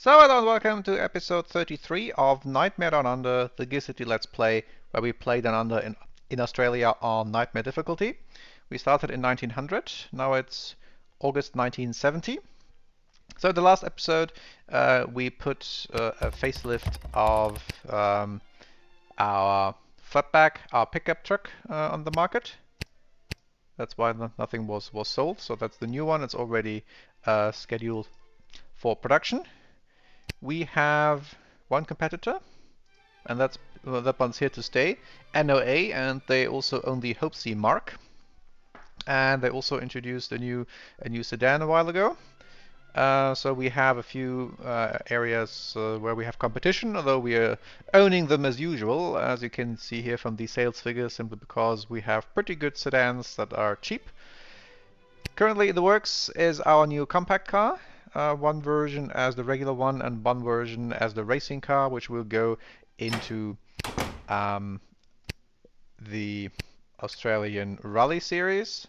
So hello and welcome to episode 33 of Nightmare Down Under, the GearCity Let's Play, where we play Down Under in Australia on Nightmare difficulty. We started in 1900, now it's August 1970. So the last episode we put a facelift of our flatback, our pickup truck on the market. That's why nothing was sold, so that's the new one. It's already scheduled for production. We have one competitor, and that one's here to stay, NOA, and they also own the Hope C Mark. And they also introduced a new sedan a while ago. So we have a few areas where we have competition, although we are owning them as usual, as you can see here from the sales figures, simply because we have pretty good sedans that are cheap. Currently in the works is our new compact car. One version as the regular one and one version as the racing car, which will go into the Australian Rally Series,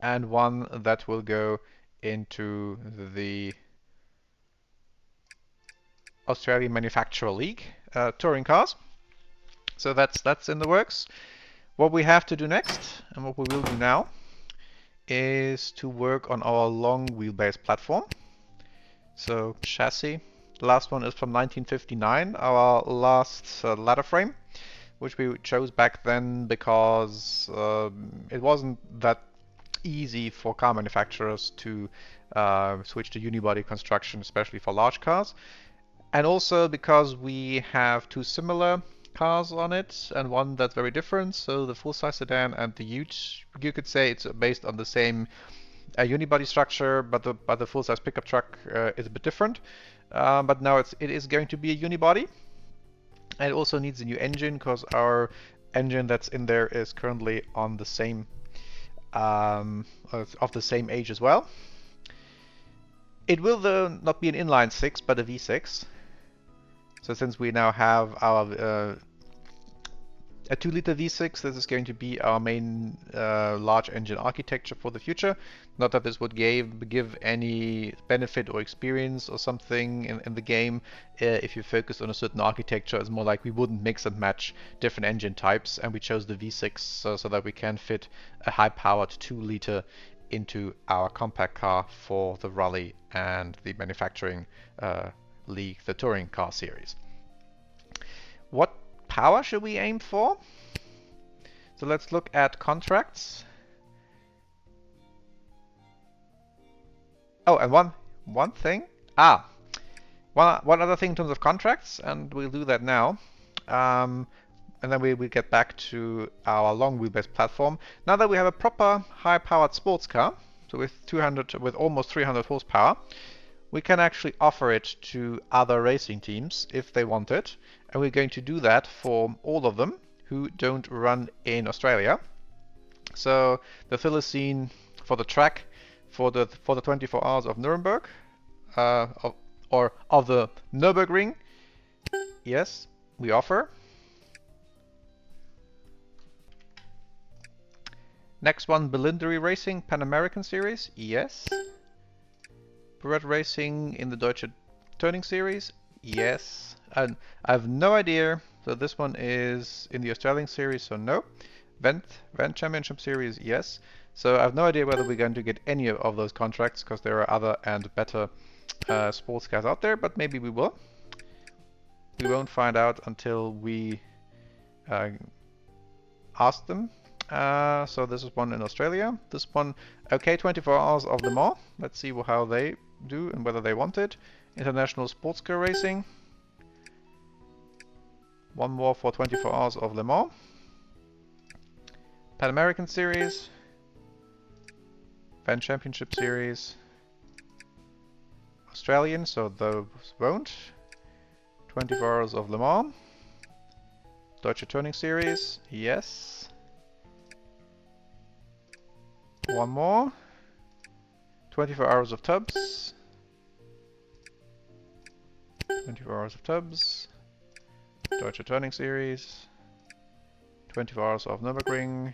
and one that will go into the Australian Manufacturer League touring cars. So that's in the works. What we have to do next, and what we will do now, is to work on our long wheelbase platform. So chassis, the last one is from 1959, our last ladder frame, which we chose back then because it wasn't that easy for car manufacturers to switch to unibody construction, especially for large cars. And also because we have two similar cars on it and one that's very different, so the full-size sedan and the ute, you could say it's based on the same unibody structure, but the full-size pickup truck is a bit different. But now it is going to be a unibody, and it also needs a new engine because our engine that's in there is currently on the same of the same age as well. It will though not be an inline six, but a V6. So since we now have our a 2-liter V6, this is going to be our main large engine architecture for the future. Not that this would give any benefit or experience or something in the game if you focus on a certain architecture. It's more like we wouldn't mix and match different engine types, and we chose the V6 so that we can fit a high-powered 2-liter into our compact car for the rally and the manufacturing league, the touring car series. What power should we aim for? So let's look at contracts. Oh, and one thing. One other thing in terms of contracts, and we'll do that now. And then we get back to our long wheelbase platform. Now that we have a proper high-powered sports car, so with almost 300 horsepower, we can actually offer it to other racing teams if they want it. And we're going to do that for all of them who don't run in Australia. So the Philistine for the track for the 24 hours of Nuremberg, or of the Nürburgring, yes, we offer. Next one, Belinderi Racing Pan American Series, yes. Red Racing in the Deutsche Turning Series, yes. And I have no idea, so this one is in the Australian Series, so no. Vent Championship Series, yes. So I have no idea whether we're going to get any of those contracts, because there are other and better sports cars out there, but maybe we will. We won't find out until we ask them. So this is one in Australia. This one, okay, 24 hours of Le Mans. Let's see how they do and whether they want it. International Sports Car Racing. One more for 24 hours of Le Mans. Pan American Series. Van Championship Series. Australian, so those won't. 24 hours of Le Mans. Deutsche Turning Series, yes. One more. 24 hours of tubs. 24 hours of tubs. Deutsche Turning Series. 24 hours of Nürburgring.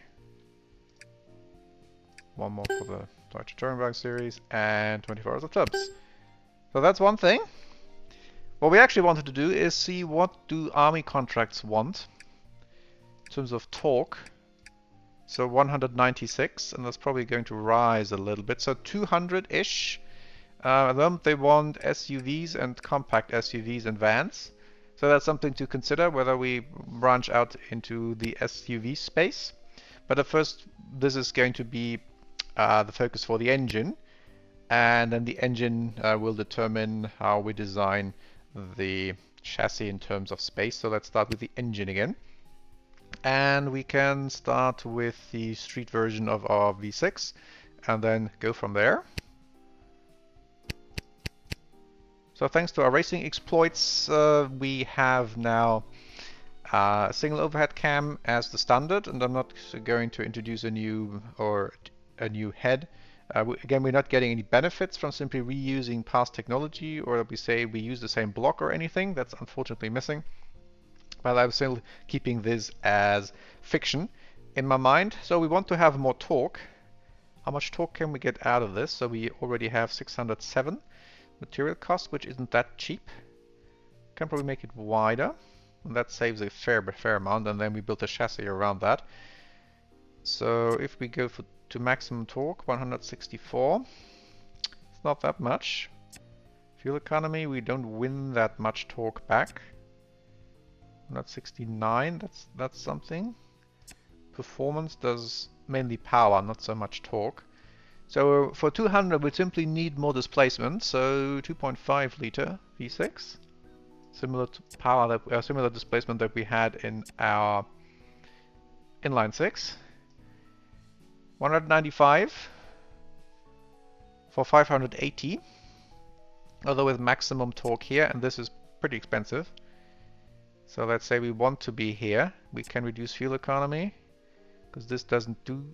One more for the Deutsche Touring Series. And 24 hours of tubs. So that's one thing. What we actually wanted to do is see what do army contracts want in terms of torque. So 196, and that's probably going to rise a little bit. So 200-ish. Them, they want SUVs and compact SUVs and vans. So that's something to consider, whether we branch out into the SUV space. But at first, this is going to be the focus for the engine. And then the engine will determine how we design the chassis in terms of space. So let's start with the engine again. And we can start with the street version of our V6 and then go from there. So thanks to our racing exploits, we have now a single overhead cam as the standard, and I'm not going to introduce a new head. Again, we're not getting any benefits from simply reusing past technology, or that we say we use the same block or anything. That's unfortunately missing. But I'm still keeping this as fiction in my mind. So we want to have more torque. How much torque can we get out of this? So we already have 607 material cost, which isn't that cheap. Can probably make it wider, and that saves a fair amount, and then we build a chassis around that. So if we go to maximum torque, 164, it's not that much. Fuel economy, we don't win that much torque back. 169, that's something. Performance does mainly power, not so much torque. So for 200 we simply need more displacement, so 2.5 liter V6, similar to power that similar displacement that we had in our inline 6. 195 for 580, although with maximum torque here, and this is pretty expensive. So let's say we want to be here, we can reduce fuel economy, because this doesn't do.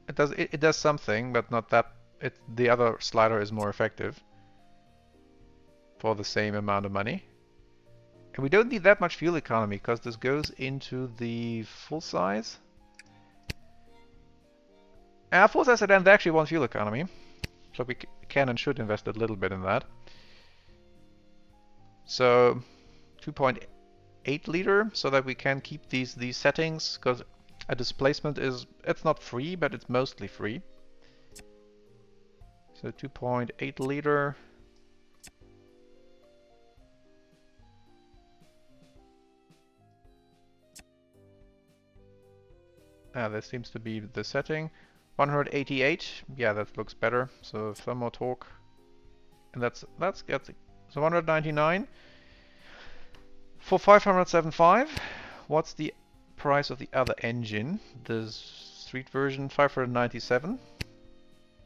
It does something, but not that. The other slider is more effective for the same amount of money. And we don't need that much fuel economy because this goes into the full size. Full size sedan, they actually want fuel economy, so we can and should invest a little bit in that. So 2.8 liter, so that we can keep these settings, because a displacement it's not free, but it's mostly free. So 2.8 liter. This seems to be the setting. 188, yeah, that looks better. So some more torque, and that's so 199 for 575. What's the price of the other engine? The street version, 597.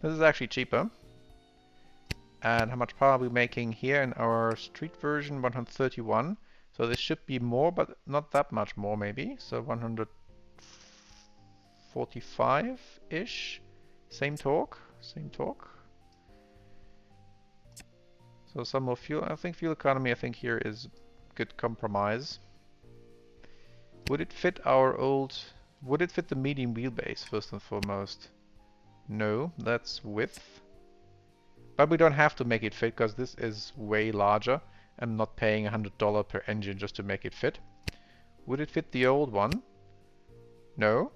This is actually cheaper. And how much power are we making here in our street version? 131. So this should be more, but not that much more maybe. So 145-ish. Same torque. So some more fuel. I think fuel economy, here is good compromise. Would it fit would it fit the medium wheelbase first and foremost? No, that's width. But we don't have to make it fit because this is way larger. I'm not paying $100 per engine just to make it fit. Would it fit the old one? No.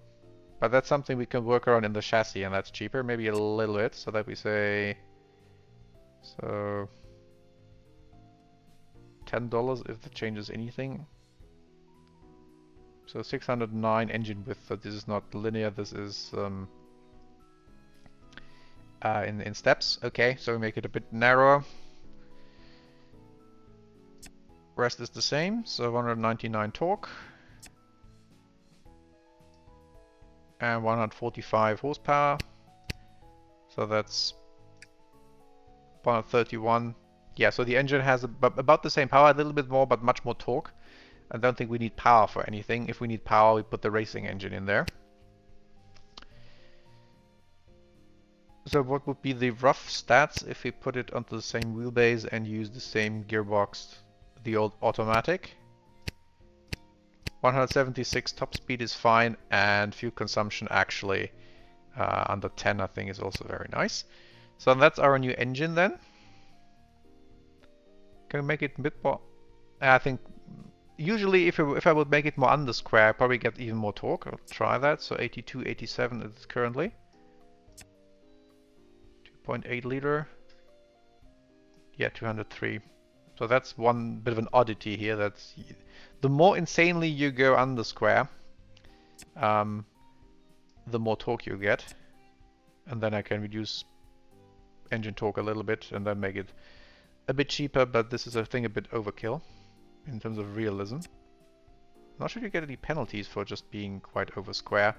But that's something we can work around in the chassis, and that's cheaper, maybe a little bit, so that we say, so $10 if that changes anything. So 609 engine width, but this is not linear, this is in steps. Okay, so we make it a bit narrower. Rest is the same, so 199 torque. And 145 horsepower. So that's 131. Yeah, so the engine has about the same power, a little bit more, but much more torque. I don't think we need power for anything. If we need power, we put the racing engine in there. So what would be the rough stats if we put it onto the same wheelbase and use the same gearbox, the old automatic? 176 top speed is fine, and fuel consumption actually under 10 I think is also very nice. So that's our new engine then. Can we make it a bit more? I think usually if I would make it more under square, I probably get even more torque. I'll try that. So 82, 87 is currently. 2.8 liter. Yeah, 203. So that's one bit of an oddity here. That's the more insanely you go under square, the more torque you get. And then I can reduce engine torque a little bit and then make it a bit cheaper, but this is I think a bit overkill in terms of realism. Not sure you get any penalties for just being quite over square.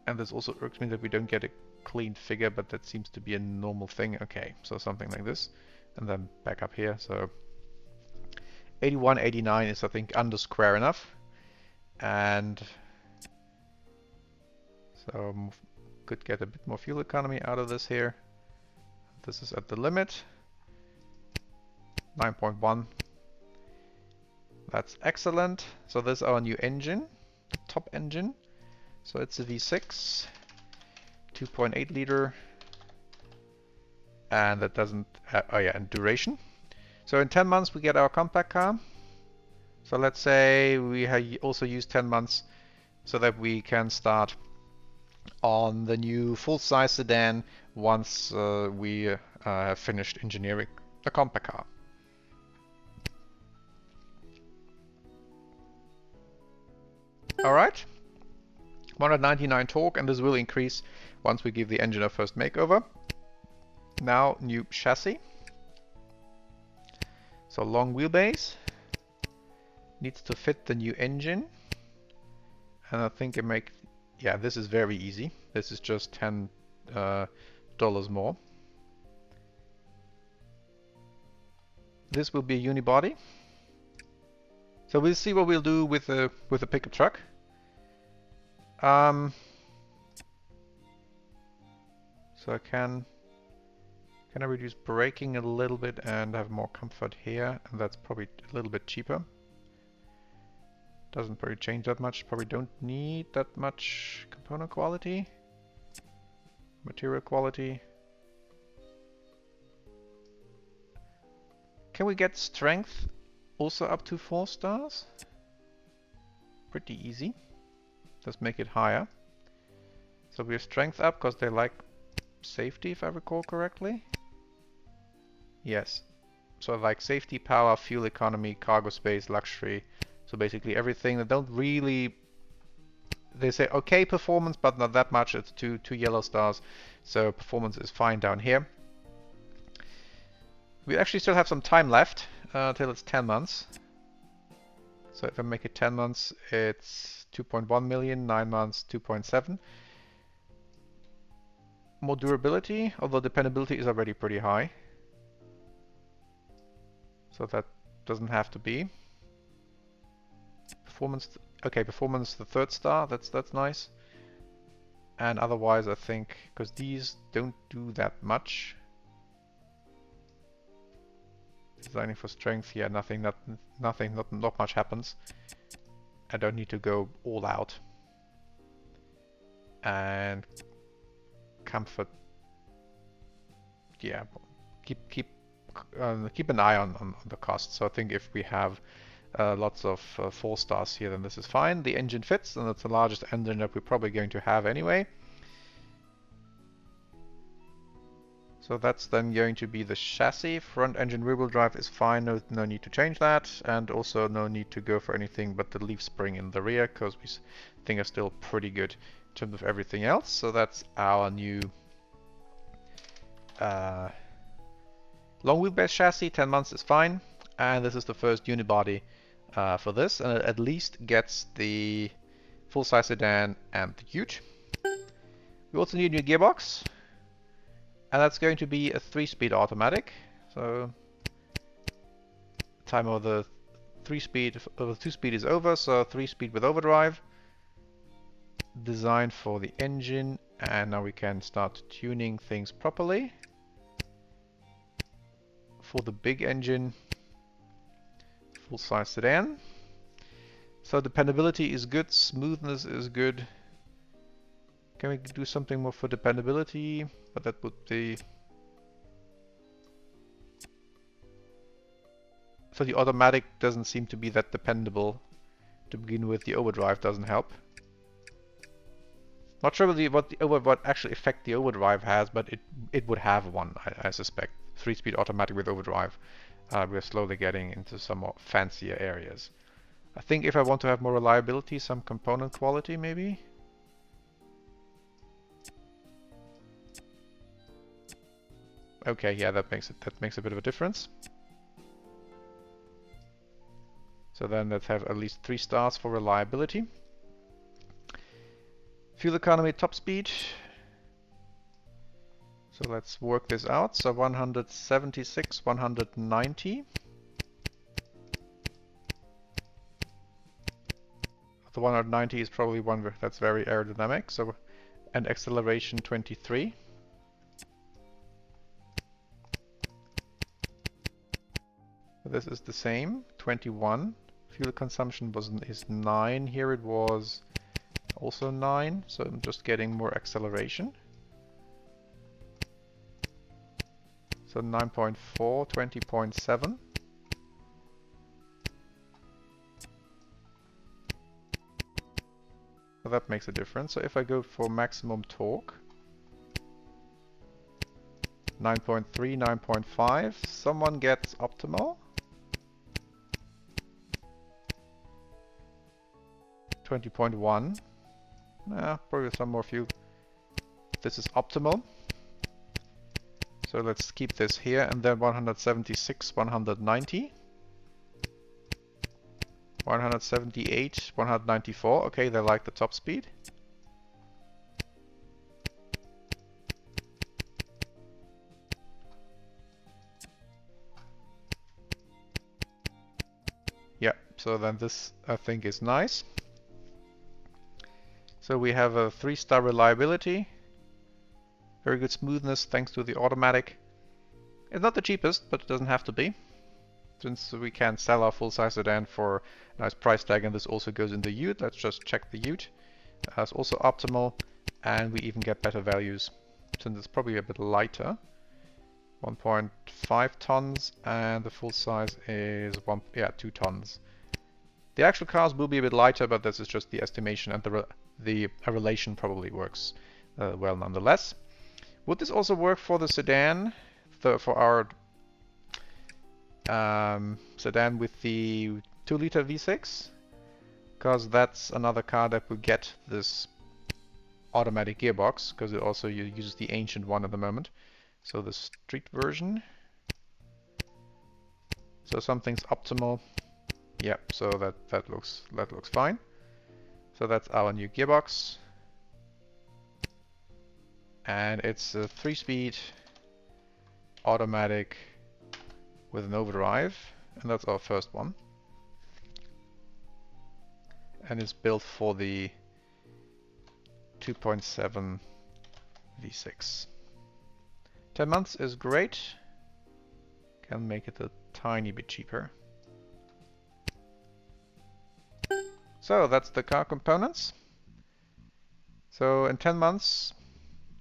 And this also irks me that we don't get a clean figure, but that seems to be a normal thing. Okay, so something like this. And then back up here. So 81, 89 is I think under square enough. And so could get a bit more fuel economy out of this here. This is at the limit. 9.1. That's excellent. So this is our new engine, the top engine. So it's a V6, 2.8 liter, and that doesn't, oh yeah, and duration. So in 10 months we get our compact car. So let's say we also use 10 months so that we can start on the new full-size sedan once we have finished engineering a compact car. Alright, 199 torque, and this will increase once we give the engine a first makeover. Now, new chassis. So long wheelbase. Needs to fit the new engine. And I think yeah, this is very easy. This is just $10 more. This will be a unibody. So we'll see what we'll do with the pickup truck. So can I reduce braking a little bit and have more comfort here? And that's probably a little bit cheaper. Doesn't probably change that much. Probably don't need that much component quality. Material quality. Can we get strength also up to 4 stars? Pretty easy. Let's make it higher. So we have strength up because they like safety, if I recall correctly. Yes. So like safety, power, fuel economy, cargo space, luxury. So basically everything that don't really... They say okay performance, but not that much. It's two yellow stars. So performance is fine down here. We actually still have some time left till it's 10 months. So if I make it 10 months, it's 2.1 million, 9 months, 2.7. More durability, although dependability is already pretty high. So that doesn't have to be. Performance, okay, performance the 3rd star, that's nice. And otherwise I think, because these don't do that much. Designing for strength, yeah, not much happens. I don't need to go all out. And comfort, yeah, keep an eye on the cost. So I think if we have lots of 4 stars here, then this is fine. The engine fits, and it's the largest engine that we're probably going to have anyway. So that's then going to be the chassis. Front engine rear-wheel drive is fine, no need to change that. And also no need to go for anything but the leaf spring in the rear, because we think are still pretty good in terms of everything else. So that's our new long wheelbase chassis. 10 months is fine. And this is the first unibody for this. And it at least gets the full-size sedan and the Ute. We also need a new gearbox. And that's going to be a 3-speed automatic. So time of the 2-speed is over, so 3-speed with overdrive. Designed for the engine, and now we can start tuning things properly. For the big engine, full-size sedan. So dependability is good, smoothness is good. Can we do something more for dependability? But that would be... So the automatic doesn't seem to be that dependable to begin with. The overdrive doesn't help. Not sure what actual effect the overdrive has, but it would have one, I suspect. 3-speed automatic with overdrive. We're slowly getting into some more fancier areas. I think if I want to have more reliability, some component quality maybe. Okay, yeah, that makes a bit of a difference. So then let's have at least 3 stars for reliability. Fuel economy, top speed. So let's work this out. So 176, 190. The 190 is probably one that's very aerodynamic. So, and acceleration 23. This is the same, 21. Fuel consumption is 9. Here it was also 9. So I'm just getting more acceleration. So 9.4, 20.7. So that makes a difference. So if I go for maximum torque, 9.3, 9.5, someone gets optimal. 20.1. Probably some more fuel. This is optimal. So let's keep this here, and then 176, 190. 178, 194. Okay, they like the top speed. Yeah, so then this I think is nice. So we have a 3-star reliability. Very good smoothness thanks to the automatic. It's not the cheapest, but it doesn't have to be. Since we can sell our full-size sedan for a nice price tag, and this also goes in the ute. Let's just check the ute. It's also optimal, and we even get better values since it's probably a bit lighter. 1.5 tons, and the full size is 2 tons. The actual cars will be a bit lighter, but this is just the estimation, and the relation probably works well nonetheless. Would this also work for the sedan, for our sedan with the 2-liter V6? Because that's another car that will get this automatic gearbox, because it also uses the ancient one at the moment. So the street version. So something's optimal. Yeah, so that looks fine. So that's our new gearbox. And it's a 3-speed automatic with an overdrive, and that's our first one. And it's built for the 2.7 V6. 10 months is great. Can make it a tiny bit cheaper. So that's the car components. So in 10 months,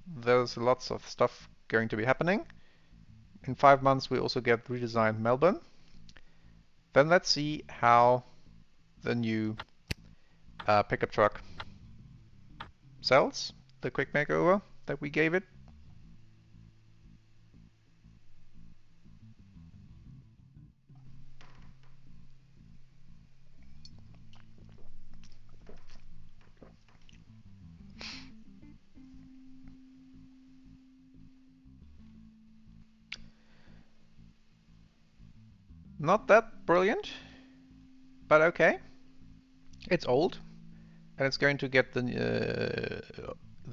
there's lots of stuff going to be happening. In 5 months, we also get redesigned Melbourne. Then let's see how the new pickup truck sells, the quick makeover that we gave it. Not that brilliant, but okay. It's old, and it's going to get the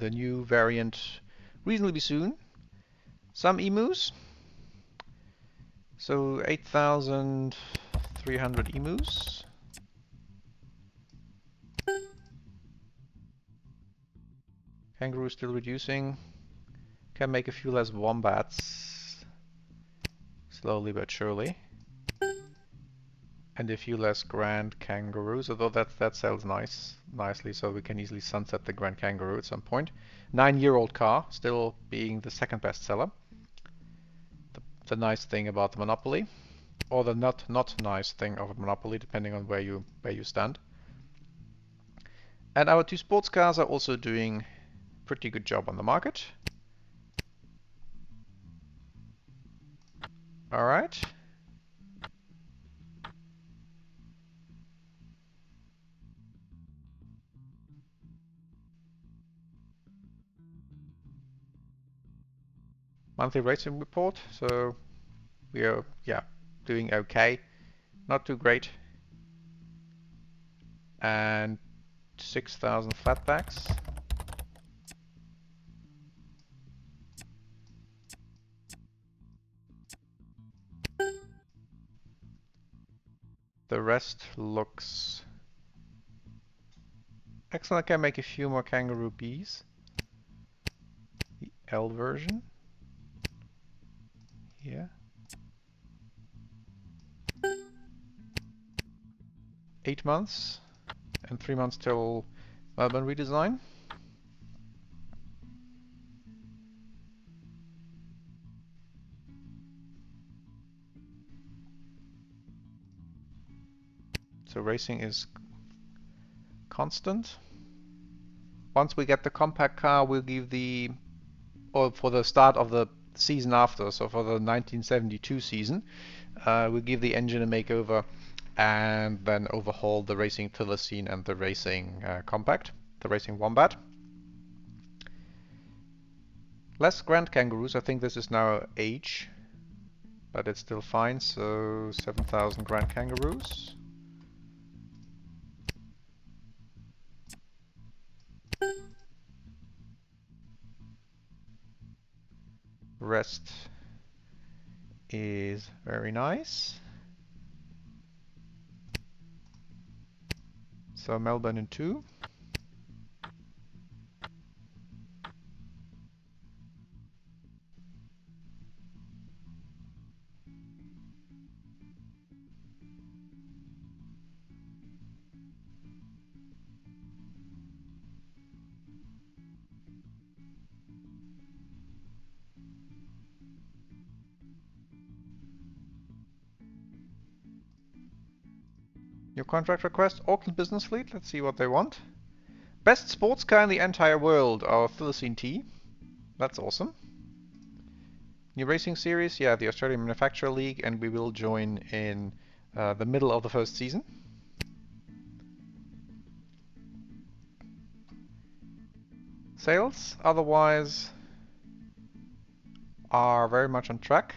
new variant reasonably soon. Some emus. So 8,300 emus. Kangaroo still reducing. Can make a few less wombats. Slowly but surely. And a few less Grand Kangaroos, although that sells nicely, so we can easily sunset the Grand Kangaroo at some point. 9-year-old car, still being the second best seller. The nice thing about the monopoly, or the not nice thing of a monopoly, depending on where you stand. And our two sports cars are also doing pretty good job on the market. All right. Monthly racing report. So we are, doing okay. Not too great. And 6,000 flatbacks. The rest looks excellent. I can make a few more Kangaroo Bs. The L version. Yeah. 8 months and 3 months till Melbourne redesign. So racing is constant. Once we get the compact car, we'll give or for the start of the season after, so for the 1972 season, we'll give the engine a makeover and then overhaul the racing Thylacine and the racing compact, the racing Wombat. Less Grand Kangaroos, I think this is now age, but it's still fine, so 7,000 Grand Kangaroos. Rest is very nice. So Melbourne in 2. New contract request, Auckland Business Fleet, let's see what they want. Best sports car in the entire world, our Thylacine T. That's awesome. New racing series, yeah, the Australian Manufacturer League, and we will join in the middle of the first season. Sales, otherwise, are very much on track.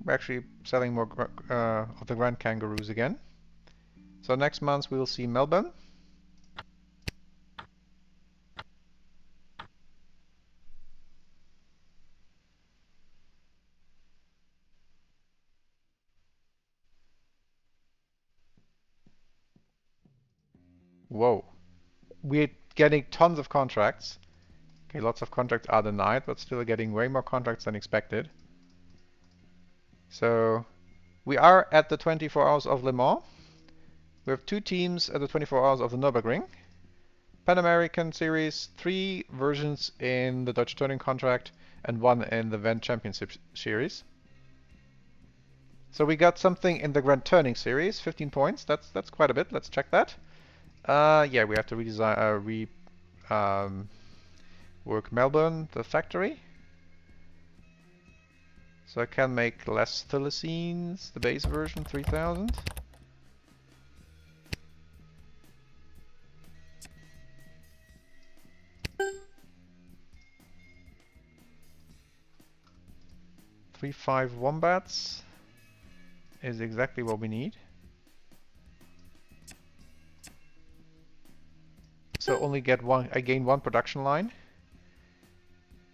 We're actually selling more of the Grand Kangaroos again. So next month we will see Melbourne. Whoa. We're getting tons of contracts. Okay, lots of contracts are denied, but still getting way more contracts than expected. So we are at the 24 Hours of Le Mans. We have 2 teams at the 24 Hours of the Nürburgring. Pan American Series, 3 versions in the Deutsche Touring contract, and 1 in the Van Championship Series. So we got something in the Grand Turning Series, 15 points. That's quite a bit. Let's check that. Yeah, we have to redesign, work Melbourne, the factory. So I can make less Thylacines, the base version, 3000. Three 5 Wombats is exactly what we need. So only get one, I gain 1 production line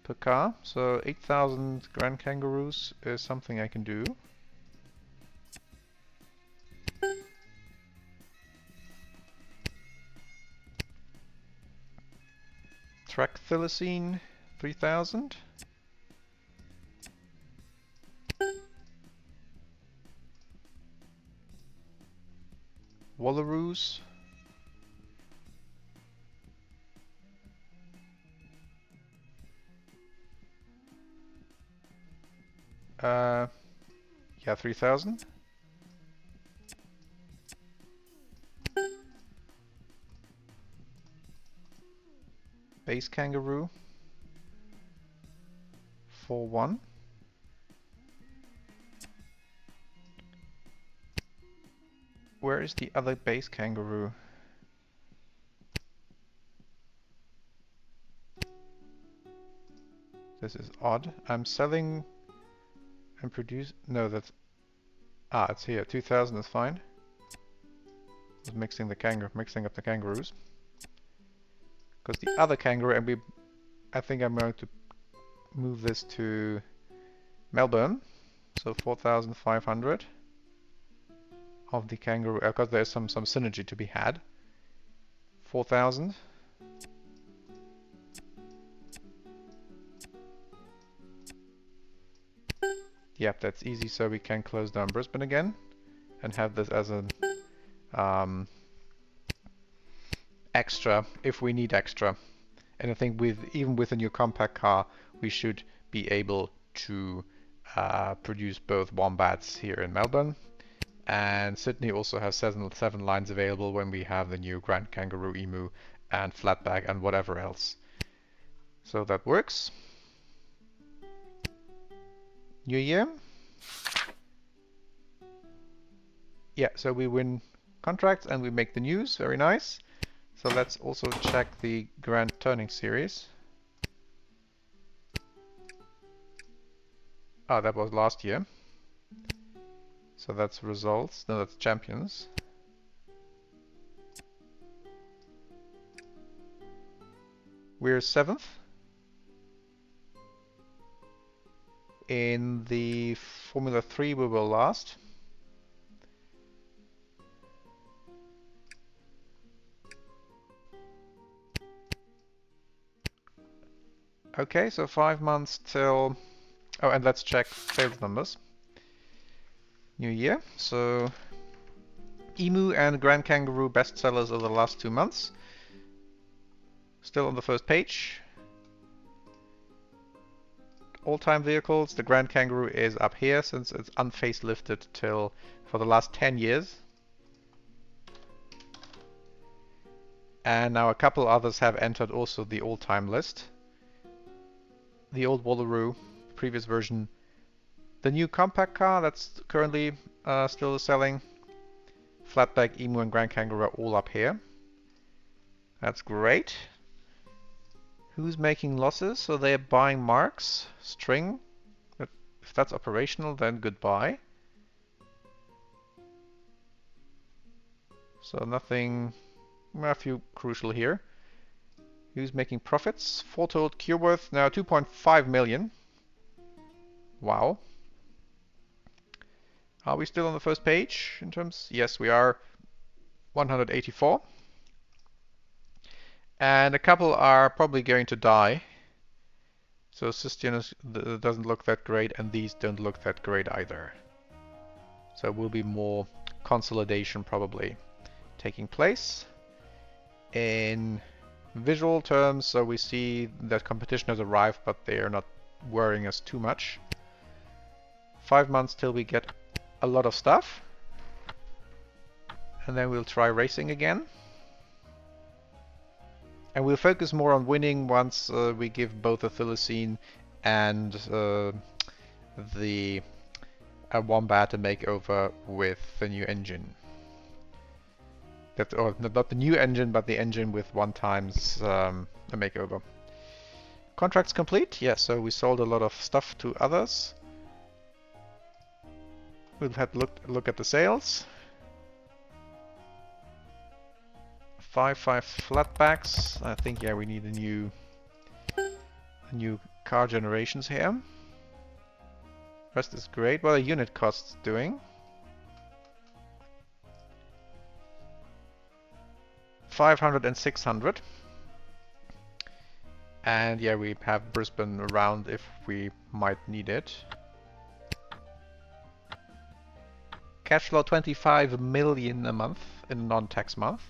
per car. So 8,000 Grand Kangaroos is something I can do. Track Thylacine, 3,000. Wallaroos. Yeah, 3,000. Base kangaroo. 4-1. Where is the other base kangaroo? This is odd. I'm selling and produce. No, that's. Ah, it's here. 2,000 is fine. Just mixing up the kangaroos. Because the other kangaroo, and I think I'm going to move this to Melbourne. So 4,500 of the kangaroo, because there's some synergy to be had. 4,000. Yep, that's easy, so we can close down Brisbane again and have this as an extra if we need extra. And I think even with a new compact car, we should be able to produce both Wombats here in Melbourne. And Sydney also has seven lines available when we have the new Grand Kangaroo Emu and Flatback and whatever else. So that works. New year. Yeah, so we win contracts and we make the news. Very nice. So let's also check the Grand Turning Series. Ah, that was last year. So that's results. No, that's champions. We're 7th. In the Formula 3 we were last. Okay, so 5 months till... Oh, and let's check sales numbers. New year. So Emu and Grand Kangaroo bestsellers over the last 2 months. Still on the first page. All-time vehicles. The Grand Kangaroo is up here since it's unfacelifted till for the last 10 years. And now a couple others have entered also the all-time list. The old Wallaroo, previous version. The new compact car that's currently still selling. Flatback, Emu and Grand Kangaroo are all up here. That's great. Who's making losses? So they're buying marks, string. If that's operational, then goodbye. So nothing, a few crucial here. Who's making profits? Foretold cure worth now 2.5 million. Wow. Are we still on the first page in terms? Yes, we are. 184. And a couple are probably going to die. So Sedan doesn't look that great, and these don't look that great either. So it will be more consolidation probably taking place. In visual terms, so we see that competition has arrived, but they are not worrying us too much. 5 months till we get a lot of stuff. And then we'll try racing again. And we'll focus more on winning once we give both the Thylacine and the Wombat a makeover with the new engine. Or not the new engine, but the engine with 1 times a makeover. Contracts complete? Yes, so we sold a lot of stuff to others. We'll have to look at the sales. 5 flatbacks. I think, yeah, we need a new car generations here. Rest is great. What are unit costs doing? 500 and 600. And yeah, we have Brisbane around if we might need it. Cash flow 25 million a month. in a non-tax month.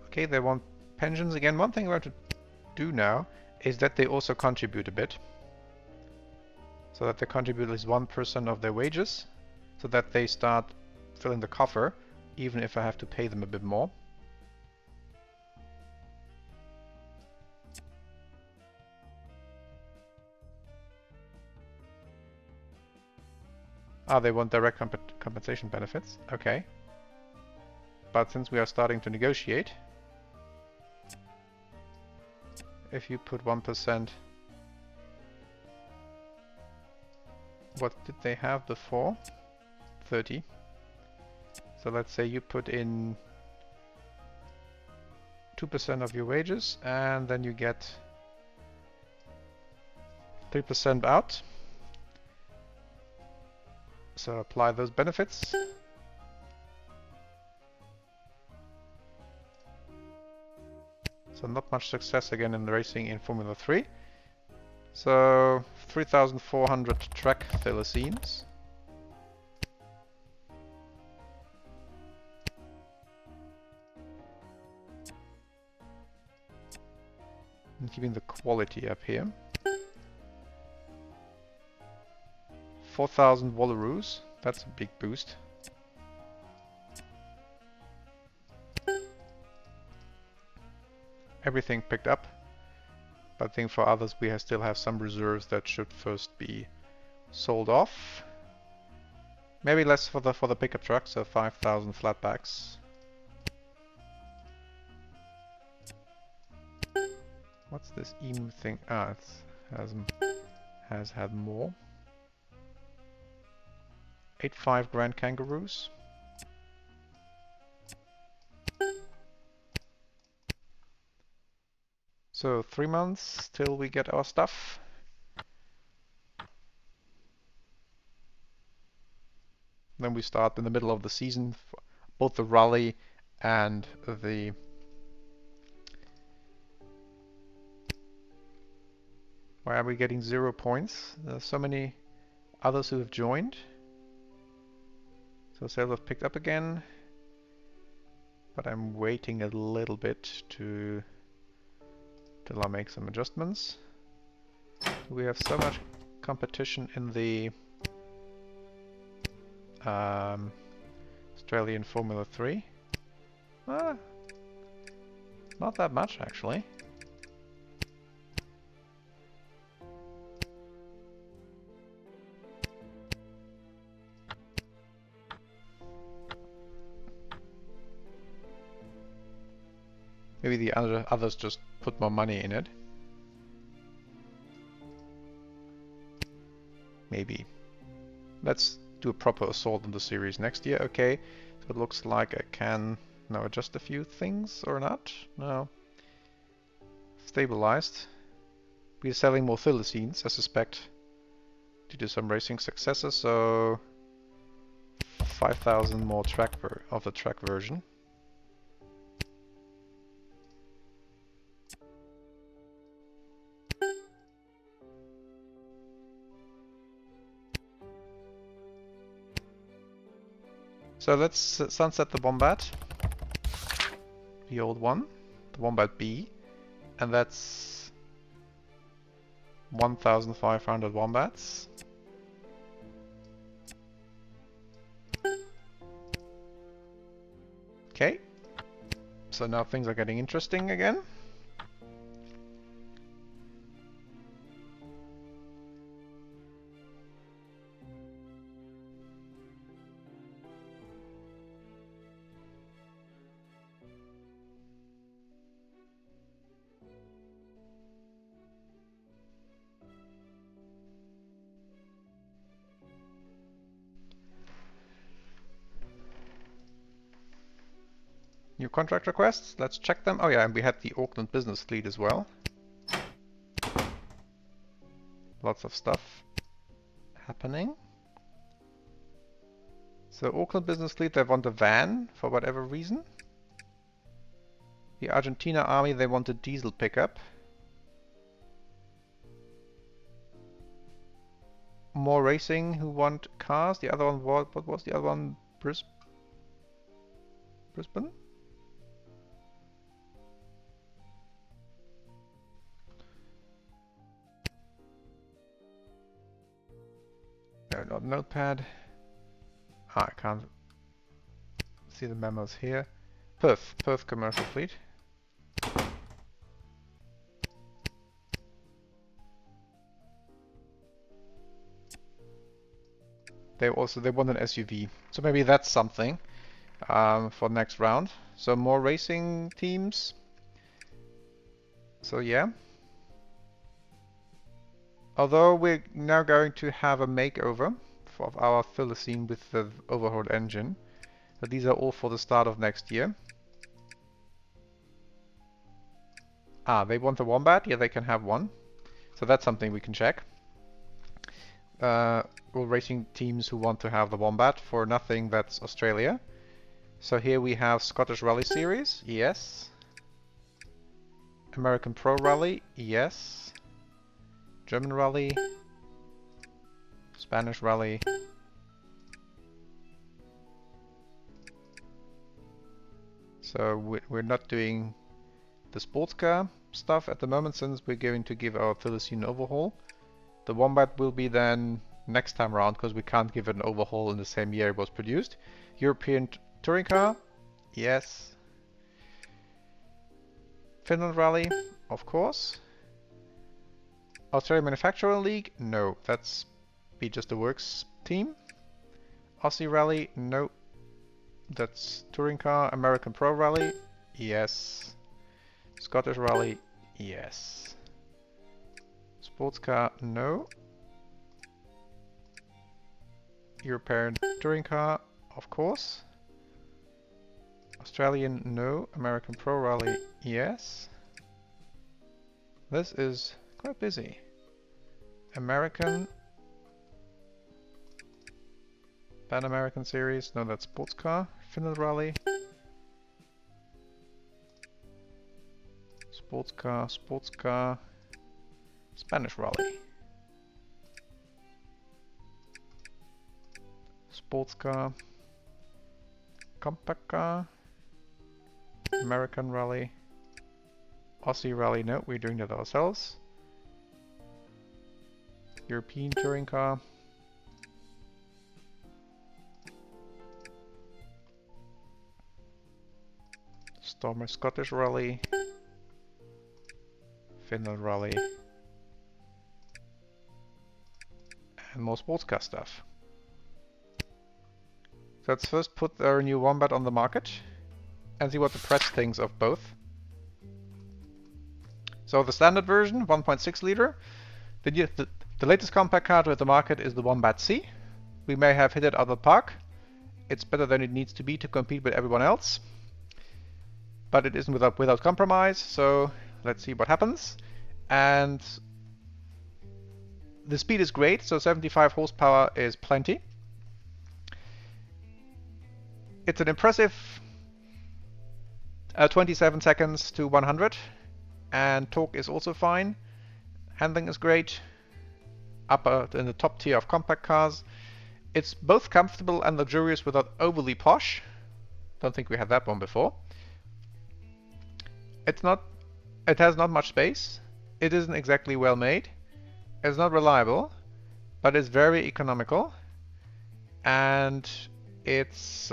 Okay, they want pensions again. One thing we have to do now is that they also contribute a bit. So that they contribute at least 1% of their wages, so that they start filling the coffer, even if I have to pay them a bit more. Ah, they want direct compensation benefits. Okay. But since we are starting to negotiate, if you put 1%, what did they have before? 30. So let's say you put in 2% of your wages, and then you get 3% out. So apply those benefits. So not much success again in racing in Formula 3. So 3,400 track thylacines. And keeping the quality up here. 4,000 wallaroos. That's a big boost. Everything picked up. But I think for others we still have some reserves that should first be sold off. Maybe less for the pickup truck, so 5,000 flatbacks. What's this emu thing? Ah, it has had more. 8.5 Grand Kangaroos. So 3 months till we get our stuff. Then we start in the middle of the season, both the rally and the why are we getting 0 points? There's so many others who have joined. So sales have picked up again. But I'm waiting a little bit till I make some adjustments. We have so much competition in the Australian Formula 3. Not that much actually. Maybe the others just put more money in it. Maybe. Let's do a proper assault on the series next year. Okay, so it looks like I can now adjust a few things or not. No. Stabilized. We're selling more thylacines, I suspect, due to some racing successes, so 5,000 more of the track version. So let's sunset the Wombat, the old one, the Wombat B, and that's 1,500 Wombats. Okay, so now things are getting interesting again. New contract requests, let's check them. Oh yeah, and we had the Auckland business fleet as well. Lots of stuff happening. So Auckland business fleet, they want a van for whatever reason. The Argentina army, they want a diesel pickup. More racing who want cars. The other one, what was the other one? Brisbane? No, not notepad. Ah, I can't see the memos here. Perth commercial fleet. They want an SUV, so maybe that's something for next round. So more racing teams. So yeah. Although we're now going to have a makeover of our Philistine with the overhauled engine, but these are all for the start of next year. Ah, they want the Wombat? Yeah, they can have one. So that's something we can check. All racing teams who want to have the Wombat for nothing, that's Australia. So here we have Scottish Rally Series, yes. American Pro Rally, yes. German Rally. Spanish Rally. So we're not doing the sports car stuff at the moment since we're going to give our Philistine an overhaul. The Wombat will be then next time around because we can't give it an overhaul in the same year it was produced. European touring car, yes. Finland Rally, of course. Australian Manufacturer League, no, that's be just the works team. Aussie Rally, no, that's touring car. American Pro Rally, yes. Scottish Rally, yes. Sports car, no. European touring car, of course. Australian, no. American Pro Rally, yes. This is quite busy. American. Pan American Series, no, that's sports car. Finland Rally. Sports car. Spanish Rally. Sports car. Compact car. American Rally. Aussie Rally, no, we're doing that ourselves. European touring car. Stormer Scottish Rally. Finland Rally. And more sports car stuff. So let's first put our new Wombat on the market and see what the press thinks of both. So the standard version, 1.6 liter. The latest compact car to hit the market is the Wombat C. We may have hit it out of the park. It's better than it needs to be to compete with everyone else. But it isn't without compromise, so let's see what happens. And the speed is great, so 75 horsepower is plenty. It's an impressive 27 seconds to 100, and torque is also fine. Handling is great, upper in the top tier of compact cars. It's both comfortable and luxurious without overly posh. Don't think we had that one before. It has not much space. It isn't exactly well made. It's not reliable, but it's very economical, and it's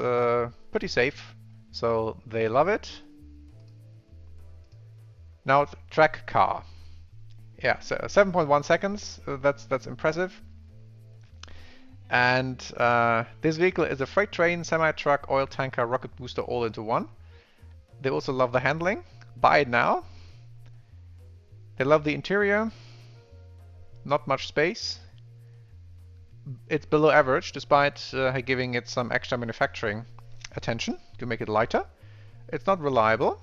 pretty safe, so they love it. Now track car. Yeah, so 7.1 seconds, that's impressive. And this vehicle is a freight train, semi-truck, oil tanker, rocket booster all into one. They also love the handling. Buy it now. They love the interior. Not much space. It's below average, despite giving it some extra manufacturing attention to make it lighter. It's not reliable,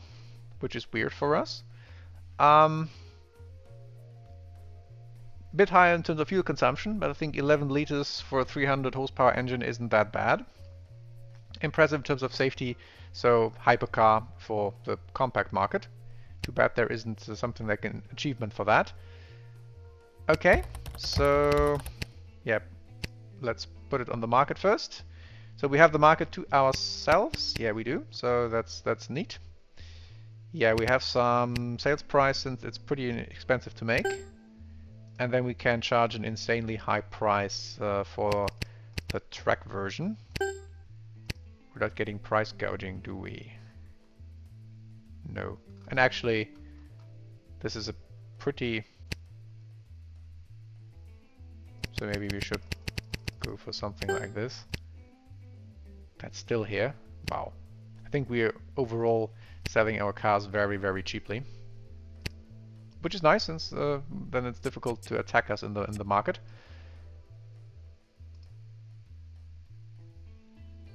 which is weird for us. Bit higher in terms of fuel consumption, but I think 11 liters for a 300 horsepower engine isn't that bad. impressive in terms of safety. So hypercar for the compact market. Too bad there isn't something like an achievement for that. Okay, so yeah, let's put it on the market first. So we have the market to ourselves. Yeah, we do. So that's neat. Yeah, we have some sales price since it's pretty expensive to make. And then we can charge an insanely high price for the track version. We're not getting price gouging, do we? No. And actually, this is a pretty... So maybe we should go for something like this. That's still here. Wow. I think we're overall selling our cars very, very cheaply. Which is nice, since then it's difficult to attack us in the market.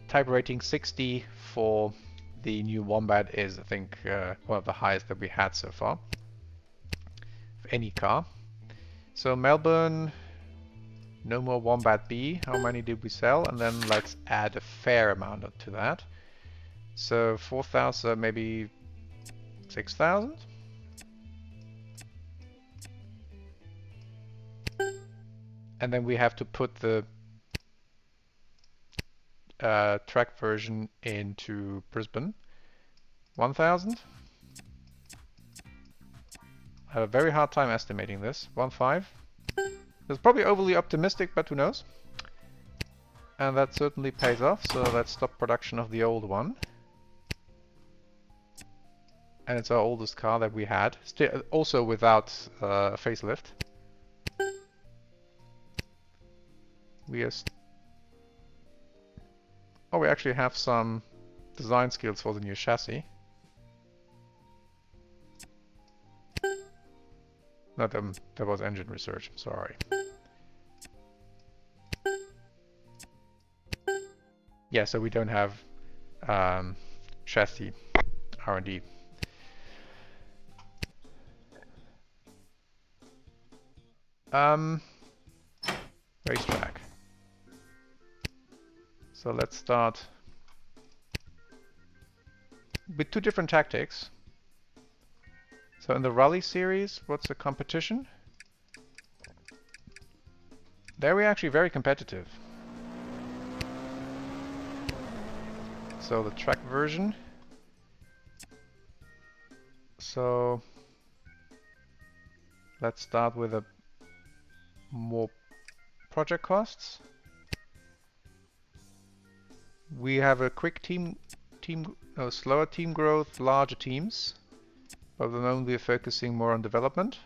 Type rating 60 for the new Wombat is, I think, one of the highest that we had so far. For any car. So Melbourne, no more Wombat B. How many did we sell? And then let's add a fair amount to that. So 4,000, maybe 6,000? And then we have to put the track version into Brisbane. 1,000? I have a very hard time estimating this. 1.5? It's probably overly optimistic, but who knows? And that certainly pays off, so let's stop production of the old one. And it's our oldest car that we had, still also without a facelift. We actually have some design skills for the new chassis. No, that was engine research, sorry. Yeah, so we don't have chassis R&D. Racetrack. So let's start with two different tactics. So in the rally series, what's the competition? There we're actually very competitive. So the track version. So let's start with a more project costs. We have a quick slower team growth, larger teams. But at the moment we're focusing more on development.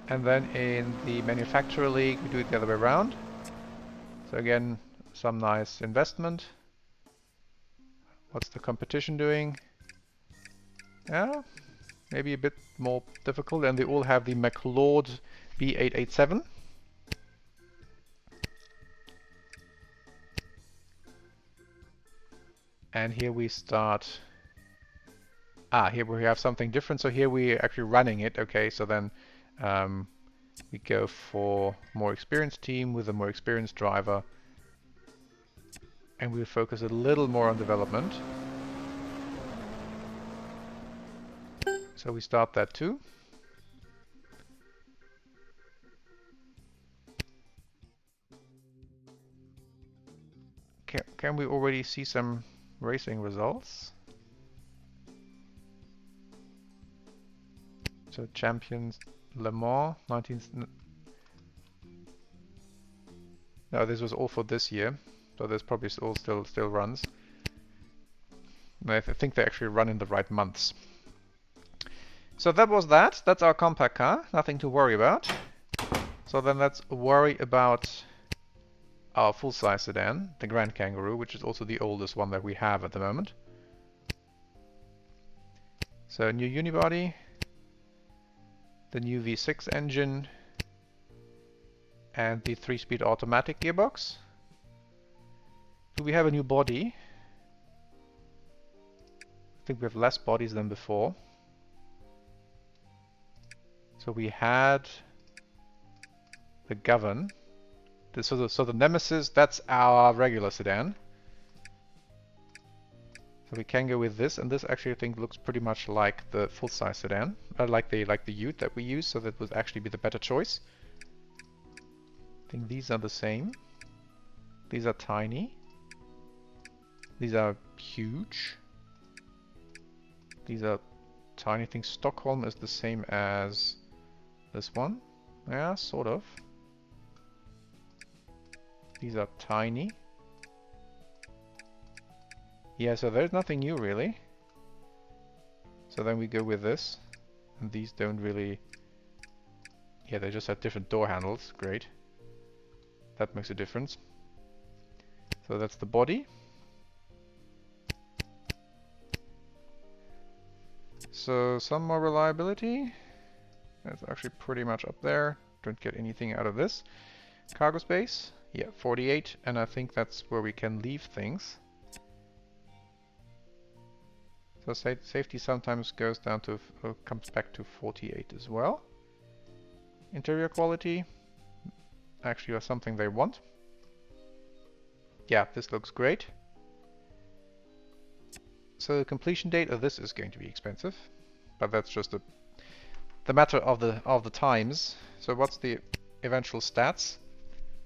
And then in the manufacturer league we do it the other way around. So again, some nice investment. What's the competition doing? Yeah, maybe a bit more difficult, and they all have the McLeod B887. And here we start... here we have something different, so here we're actually running it. Okay, so then we go for more experienced team with a more experienced driver. And we focus a little more on development. So we start that too. Can we already see some racing results? So champions Le Mans 19... No, this was all for this year. So there's probably all still runs. And I think they actually run in the right months. So that was that. That's our compact car. Nothing to worry about. So then let's worry about our full-size sedan, the Grand Kangaroo, which is also the oldest one that we have at the moment. So new unibody, the new V6 engine, and the 3-speed automatic gearbox. Do we have a new body? think we have less bodies than before. So we had the Govern. So the Nemesis, that's our regular sedan. So we can go with this, and this actually I think looks pretty much like the full-size sedan, like the Ute that we use. So that would actually be the better choice. I think these are the same. These are tiny. These are huge. These are tiny. I think Stockholm is the same as this one. Yeah, sort of. These are tiny. Yeah, so there's nothing new really. So then we go with this. And these don't really... Yeah, they just have different door handles. Great. That makes a difference. So that's the body. So some more reliability. That's actually pretty much up there. Don't get anything out of this. Cargo space. Yeah, 48. And I think that's where we can leave things. So safety sometimes goes down to, comes back to 48 as well. Interior quality. Actually are something they want. Yeah, this looks great. So the completion date of this is going to be expensive, but that's just the matter of the times. So what's the eventual stats?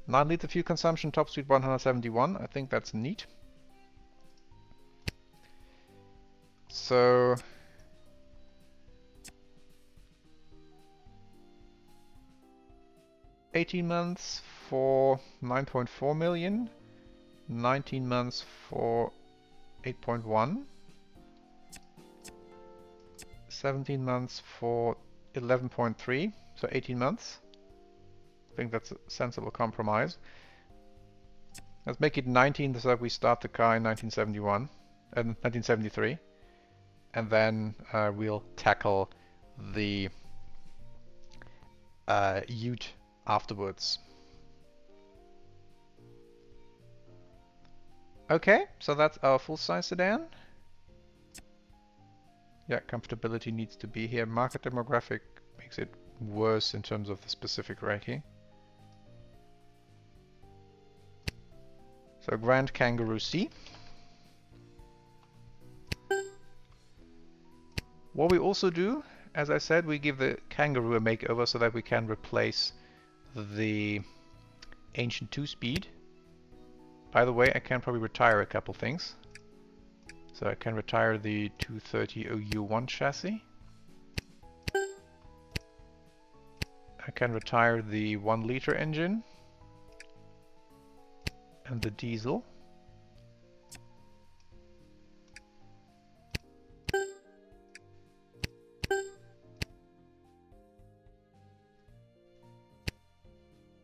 9 liter fuel consumption, top speed 171. I think that's neat. So $18 months for 9.4 million, 19 months for 8.1, 17 months for 11.3, so 18 months. I think that's a sensible compromise. Let's make it 19 so that we start the car in 1971 and 1973, and then we'll tackle the Ute afterwards. Okay, so that's our full-size sedan. Yeah, comfortability needs to be here. Market demographic makes it worse in terms of the specific ranking. So Grand Kangaroo C. What we also do, as I said, we give the Kangaroo a makeover so that we can replace the Ancient 2-speed. By the way, I can probably retire a couple things. So I can retire the 230 OU1 chassis. I can retire the 1 liter engine and the diesel.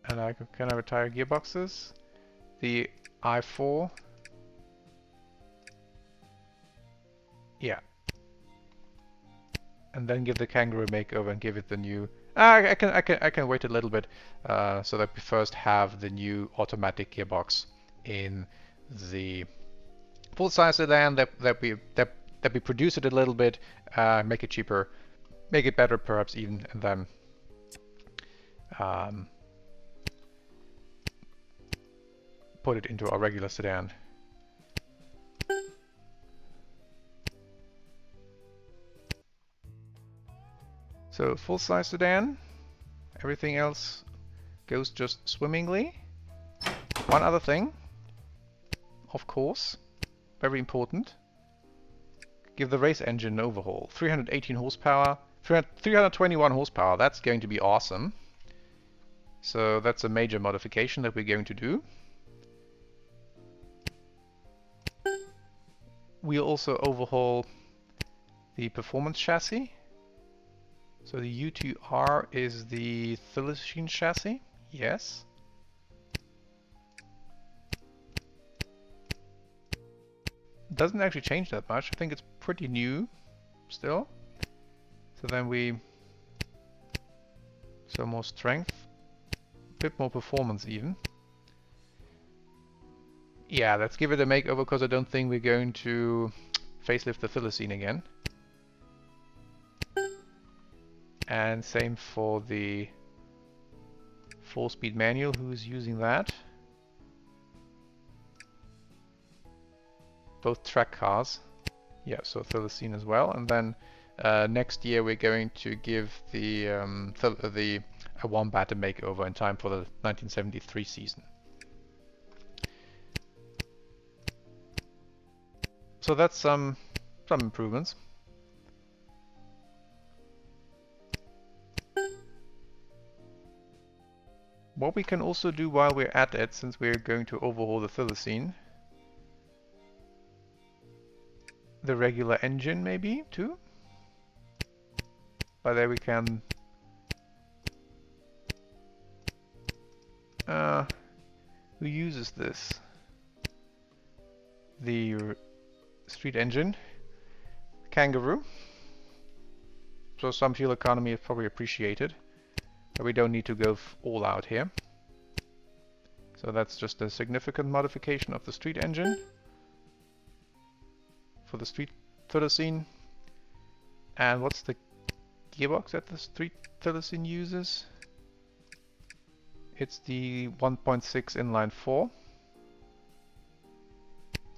And can I retire gearboxes? The i4. Yeah. And then give the Kangaroo a makeover and give it the new... I can wait a little bit so that we first have the new automatic gearbox in the full-size sedan, that we produce it a little bit, make it cheaper, make it better perhaps even, and then put it into our regular sedan. So full-size sedan, everything else goes just swimmingly. One other thing, of course, very important, give the race engine an overhaul. 318 horsepower, 321 horsepower, that's going to be awesome. So that's a major modification that we're going to do. We'll also overhaul the performance chassis. So the U2R is the Philistine chassis, yes. Doesn't actually change that much. I think it's pretty new still. So then so more strength, a bit more performance even. Yeah, let's give it a makeover because I don't think we're going to facelift the Thylacine again. And same for the 4-speed manual, who's using that. Both track cars. Yeah, so Thylacine as well. And then next year we're going to give the Wombat a makeover in time for the 1973 season. So that's some improvements. What we can also do while we're at it, since we're going to overhaul the Thylacine, the regular engine maybe too. By there we can who uses this? The street engine, Kangaroo. So some fuel economy is probably appreciated, but we don't need to go all out here. So that's just a significant modification of the street engine for the street Thylacine. And what's the gearbox that the street Thylacine uses? It's the 1.6 inline 4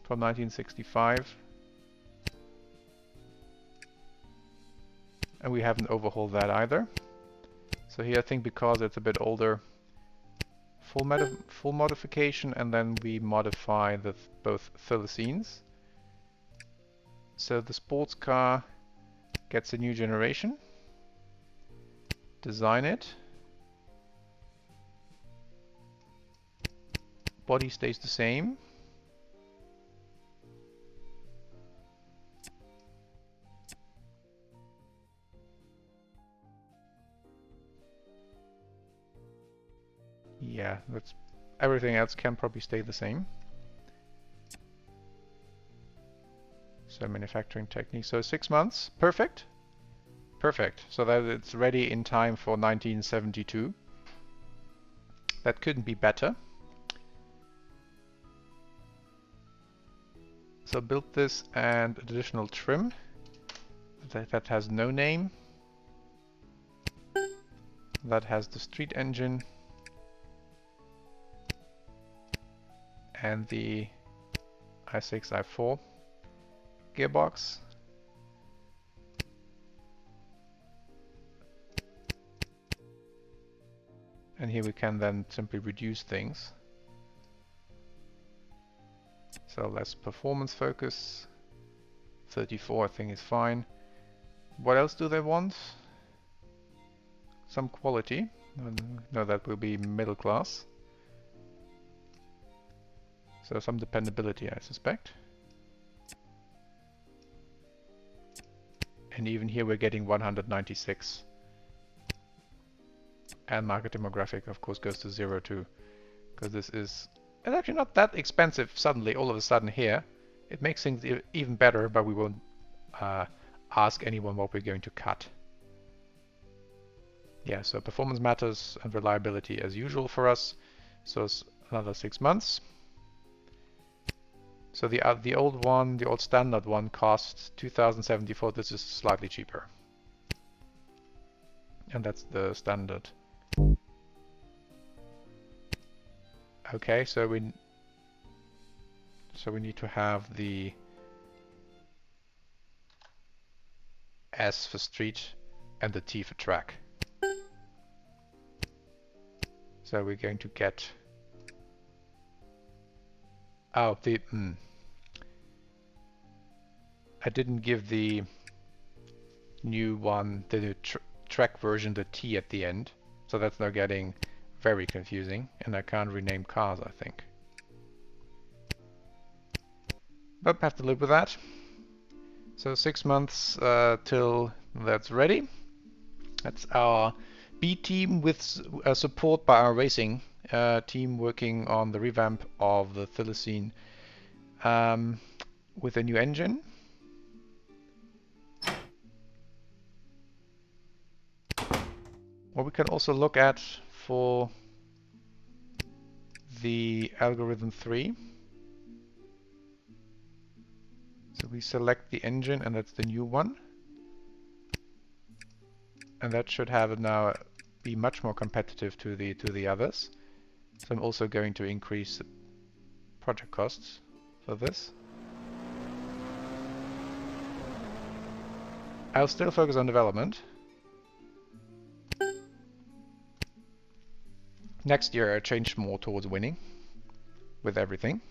from 1965. And we haven't overhauled that either. So here I think because it's a bit older, full modification, and then we modify the both Thylacines. So the sports car gets a new generation. Design it. Body stays the same. Yeah, that's everything else can probably stay the same. So manufacturing technique. So 6 months, perfect. Perfect. So that it's ready in time for 1972. That couldn't be better. So build this and additional trim. That has no name. That has the street engine. And the i6, i4 gearbox. And here we can then simply reduce things. So less performance focus. 34 I think is fine. What else do they want? Some quality. No, that will be middle class. So some dependability, I suspect. And even here we're getting 196. And market demographic, of course, goes to 0 too. Because this is... It's actually not that expensive suddenly, all of a sudden here. It makes things even better, but we won't ask anyone what we're going to cut. Yeah, so performance matters and reliability as usual for us. So it's another 6 months. So the old one, the old standard one, costs 2,074. This is slightly cheaper, and that's the standard. Okay, so we need to have the S for street and the T for track. So we're going to get I didn't give the new one, the new track version, the T at the end. So that's now getting very confusing, and I can't rename cars, I think. But I have to live with that. So 6 months till that's ready. That's our B team with support by our racing team working on the revamp of the Thylacine with a new engine. What we can also look at for the algorithm 3. So we select the engine, and that's the new one. And that should have it now be much more competitive to the others. So I'm also going to increase the project costs for this. I'll still focus on development. Next year I change more towards winning with everything.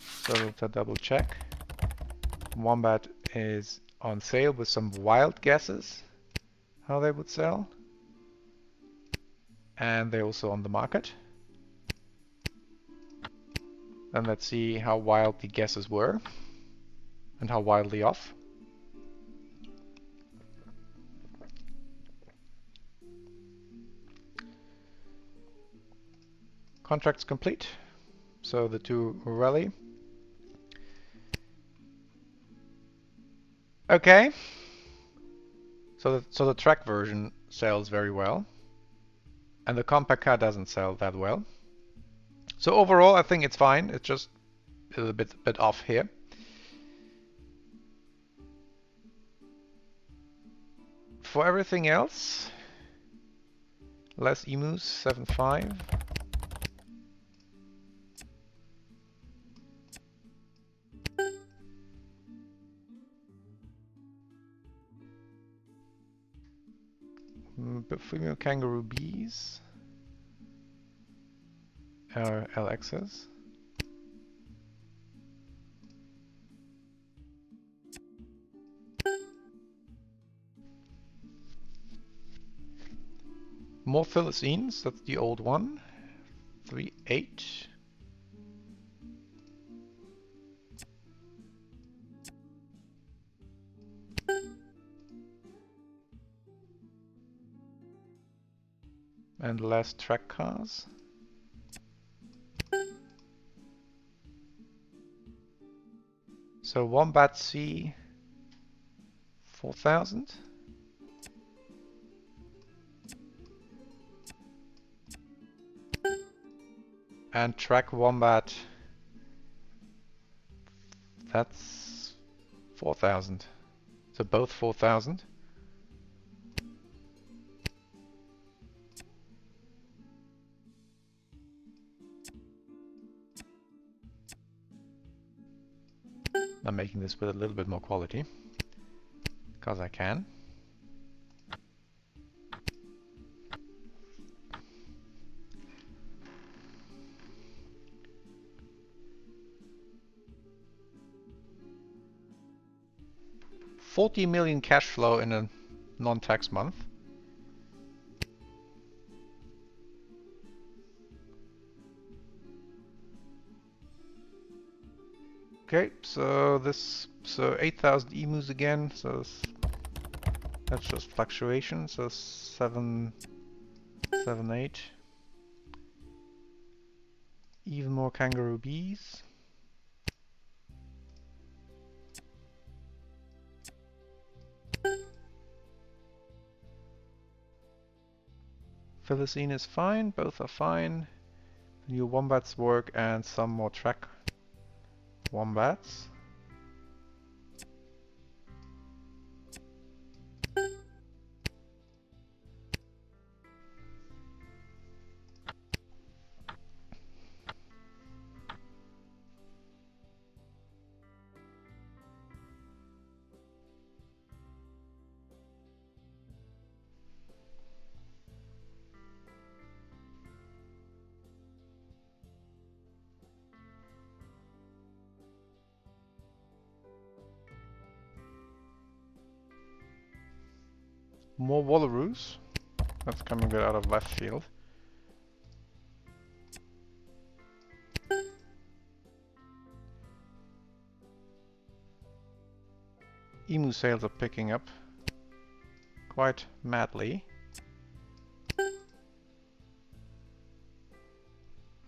So to double check, Wombat is on sale with some wild guesses how they would sell. And they're also on the market. Then let's see how wild the guesses were and how wildly off. Contracts complete. So the two rally. Okay. So the track version sells very well. And the compact car doesn't sell that well. So overall I think it's fine. It's just a bit off here. For everything else, less emus, 7.5. Female kangaroo bees. LXs. More Philistines, that's the old one. 3.8. And less track cars. So Wombat C 4,000. And track Wombat, that's 4,000. So both 4,000. I'm making this with a little bit more quality, because I can. $40 million cash flow in a non-tax month. Okay, so 8,000 emus again, so that's just fluctuation, so 7, 8. Even more kangaroo bees. Philistine is fine, both are fine. New wombats work and some more track wombats. More wallaroos. That's coming a bit out of left field. Emu sales are picking up quite madly.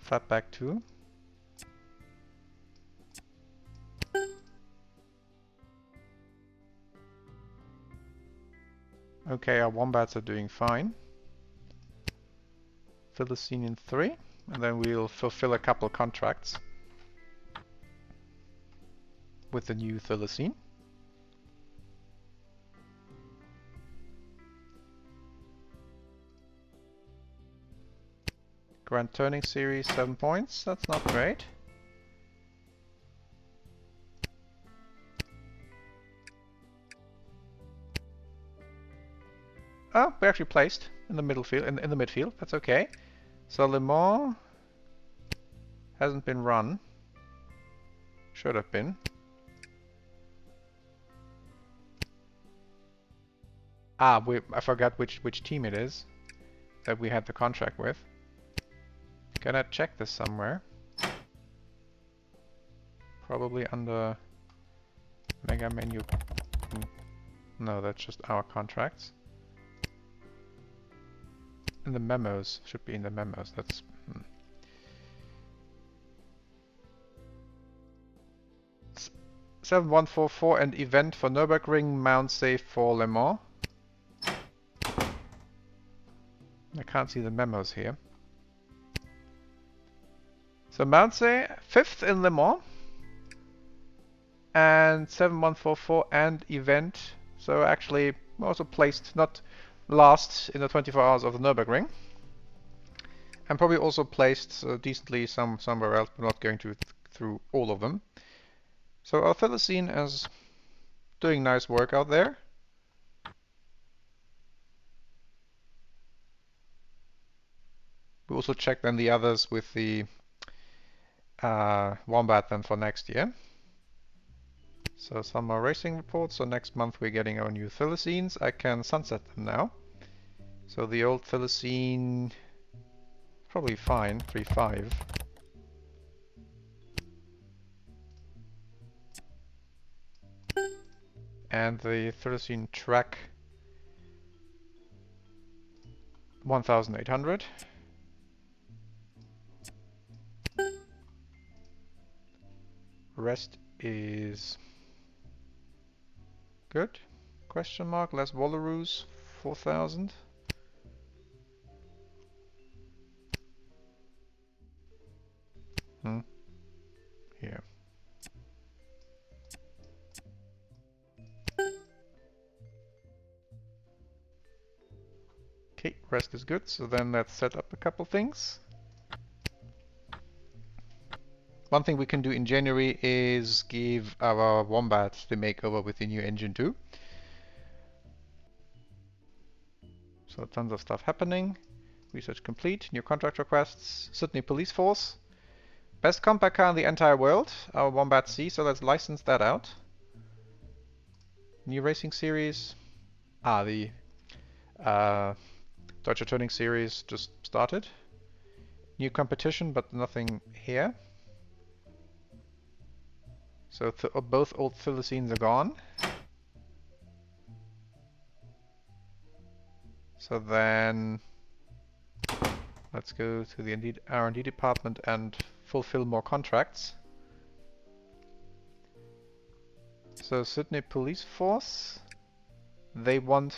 Fatback too. Okay, our wombats are doing fine. Philistine in 3. and then we'll fulfill a couple contracts with the new Thylacine. Grand Turning Series, 7 points. That's not great. Oh, we're actually placed in the middle field, in the midfield. That's okay. So Le Mans hasn't been run. Should have been. Ah, I forgot which team it is that we had the contract with. Can I check this somewhere? Probably under Mega Menu. No, that's just our contracts. In the memos, should be in the memos. That's 7144 and event for Nürburgring, Mount Safe for Le Mans. I can't see the memos here. So Mount Safe, 5th in Le Mans. And 7144 and event. So actually also placed not last in the 24 hours of the Nürburgring. And probably also placed decently somewhere else, but not going through all of them. So our Thylacine is doing nice work out there. We also check then the others with the Wombat then for next year. So some more racing reports. So next month we're getting our new Thylacines. I can sunset them now. So the old Thylacine, probably fine, 3.5. And the Thylacine Track 1800. Rest is good? Question mark. Less Wallaroos, 4000. Here. Okay, rest is good. So then let's set up a couple things. One thing we can do in January is give our Wombat the makeover with the new engine too. So tons of stuff happening. Research complete. New contract requests. Sydney Police Force. Best compact car in the entire world. Our Wombat C. So let's license that out. New racing series. The Deutsche Tuning Series just started. New competition, but nothing here. So both old Thylacines are gone. So then let's go to the R&D department and fulfill more contracts. So Sydney Police Force, they want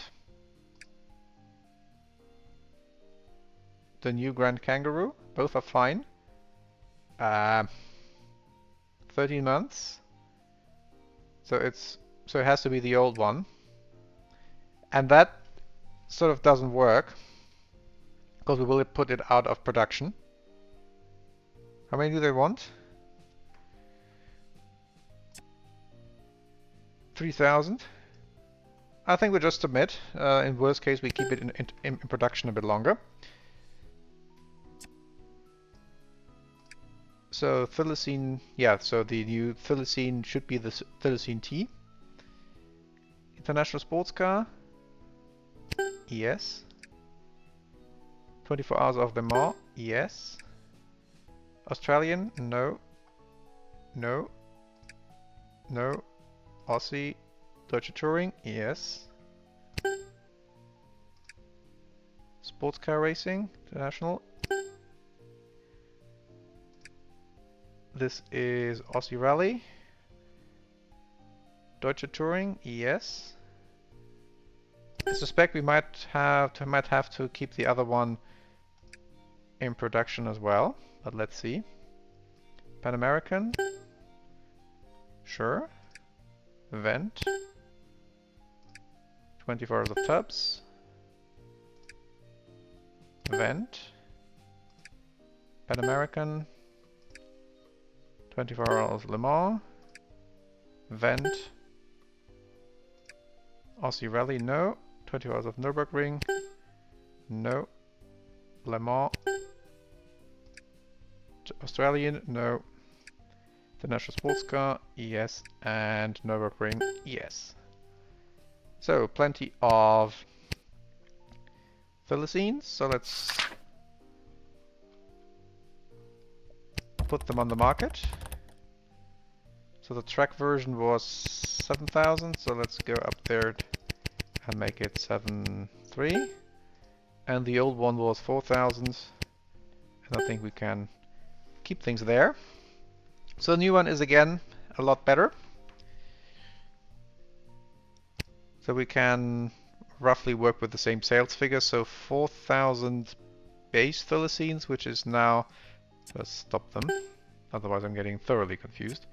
the new Grand Kangaroo. Both are fine. 13 months. So it has to be the old one. And that sort of doesn't work because we will put it out of production. How many do they want? 3,000. I think we'll just submit. In worst case, we keep it in production a bit longer. So Thylacine, yeah, so the new Thylacine should be the Thylacine T. International sports car? Yes. 24 hours of Le Mans? Yes. Australian? No. No. No. Aussie? Deutsche Touring? Yes. Sports car racing? International? This is Aussie Rally. Deutsche Touring? Yes. I suspect we might have to keep the other one in production as well, but let's see. Pan American. Sure. Vent. 24 hours of tubs. Vent. Pan American. 24 hours Le Mans. Vent. Aussie Rally, no. 24 hours of Nürburgring. No. Le Mans. Australian, no. The National Sports Car, yes. And Nürburgring, yes. So, plenty of Philistines. So let's put them on the market. So the track version was 7,000. So let's go up there and make it 7.3. And the old one was 4,000. And I think we can keep things there. So the new one is again a lot better. So we can roughly work with the same sales figure. So 4,000 base Philistines, which is now... Let's stop them. Otherwise I'm getting thoroughly confused.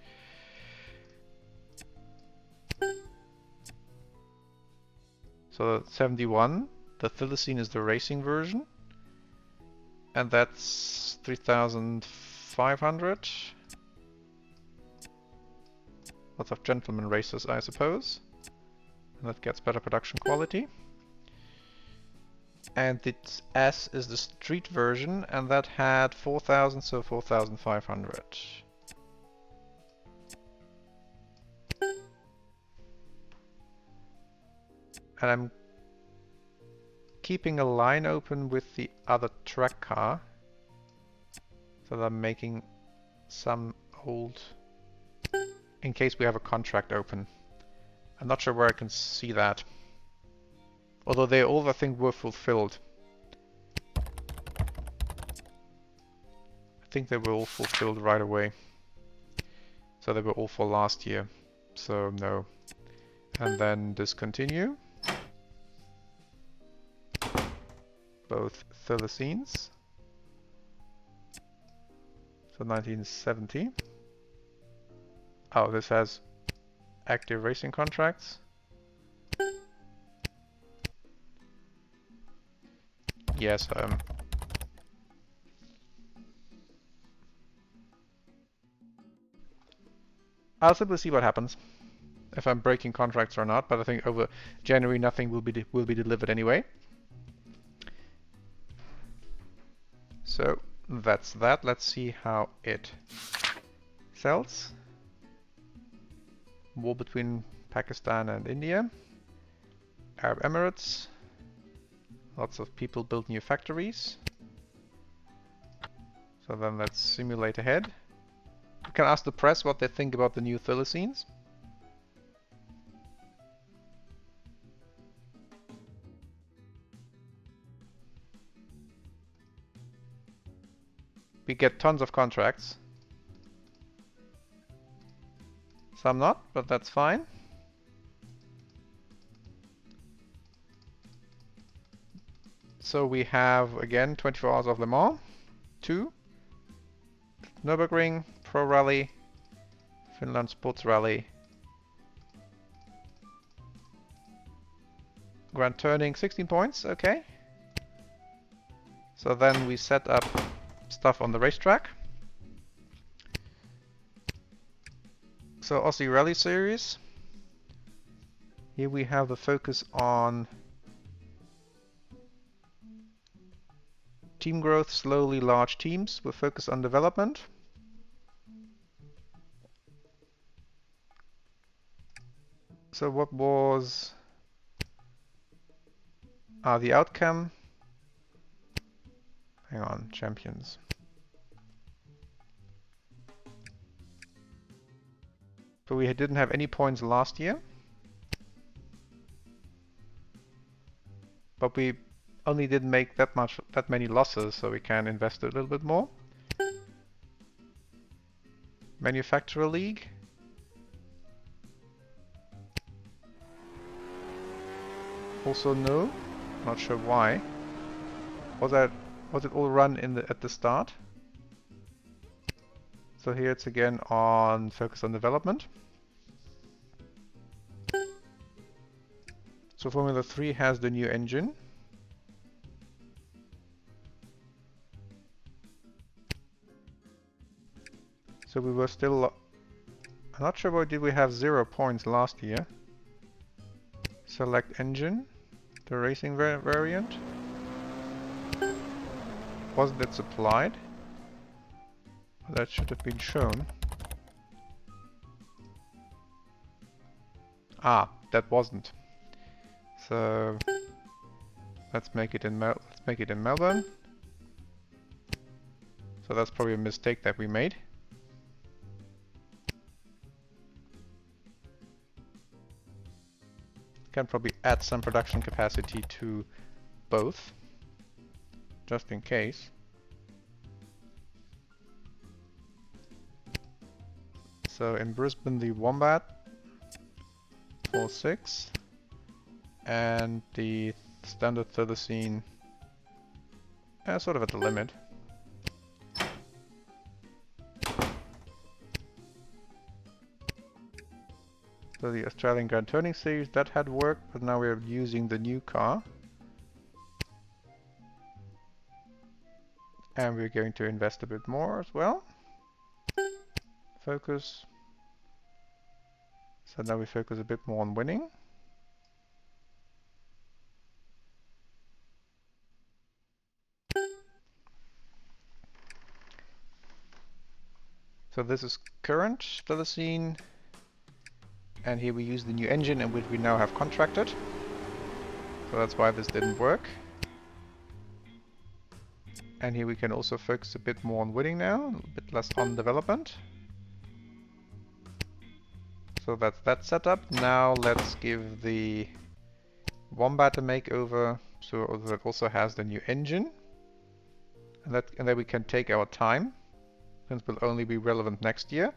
So 71, the Philistine is the racing version. And that's 3,500. Lots of gentleman races, I suppose. And that gets better production quality. And its S is the street version, and that had 4,000, so 4,500. And I'm keeping a line open with the other track car. So that I'm making some old... in case we have a contract open. I'm not sure where I can see that. Although they all, I think, were fulfilled. I think they were all fulfilled right away. So they were all for last year. So no. And then discontinue. Both Philistines. So 1970. Oh, this has active racing contracts. Yes, I'll simply see what happens if I'm breaking contracts or not. But I think over January nothing will be delivered anyway. So that's that. Let's see how it sells. War between Pakistan and India. Arab Emirates. Lots of people build new factories. So then let's simulate ahead. We can ask the press what they think about the new Philistines. We get tons of contracts. Some not, but that's fine. So we have, again, 24 hours of Le Mans, 2, Nürburgring, Pro Rally, Finland Sports Rally, Grand Turning, 16 points, okay. So then we set up stuff on the racetrack. So Aussie Rally Series. Here we have the focus on team growth, slowly large teams with focus on development. So what was the outcome? Hang on, champions. So we didn't have any points last year. But we only didn't make that many losses, so we can invest a little bit more. Manufacturer League. Also no, not sure why. Was that Was it all run at the start? So here it's again on focus on development. So Formula 3 has the new engine. So we were still... I'm not sure why did we have 0 points last year. Select engine, the racing variant. Wasn't it supplied? That should have been shown. Ah, that wasn't. So let's make it in Melbourne. So that's probably a mistake that we made. Can probably add some production capacity to both, just in case. So in Brisbane the Wombat 4.6 and the standard Thylacine sort of at the limit. So the Australian Grand Touring Series, that had worked, but now we're using the new car. And we're going to invest a bit more as well. Focus. So now we focus a bit more on winning. So this is current Thylacine. And here we use the new engine and which we now have contracted. So that's why this didn't work. And here we can also focus a bit more on winning now, a bit less on development. So that's that setup. Now let's give the Wombat a makeover, so that also has the new engine. And then we can take our time, since it will only be relevant next year.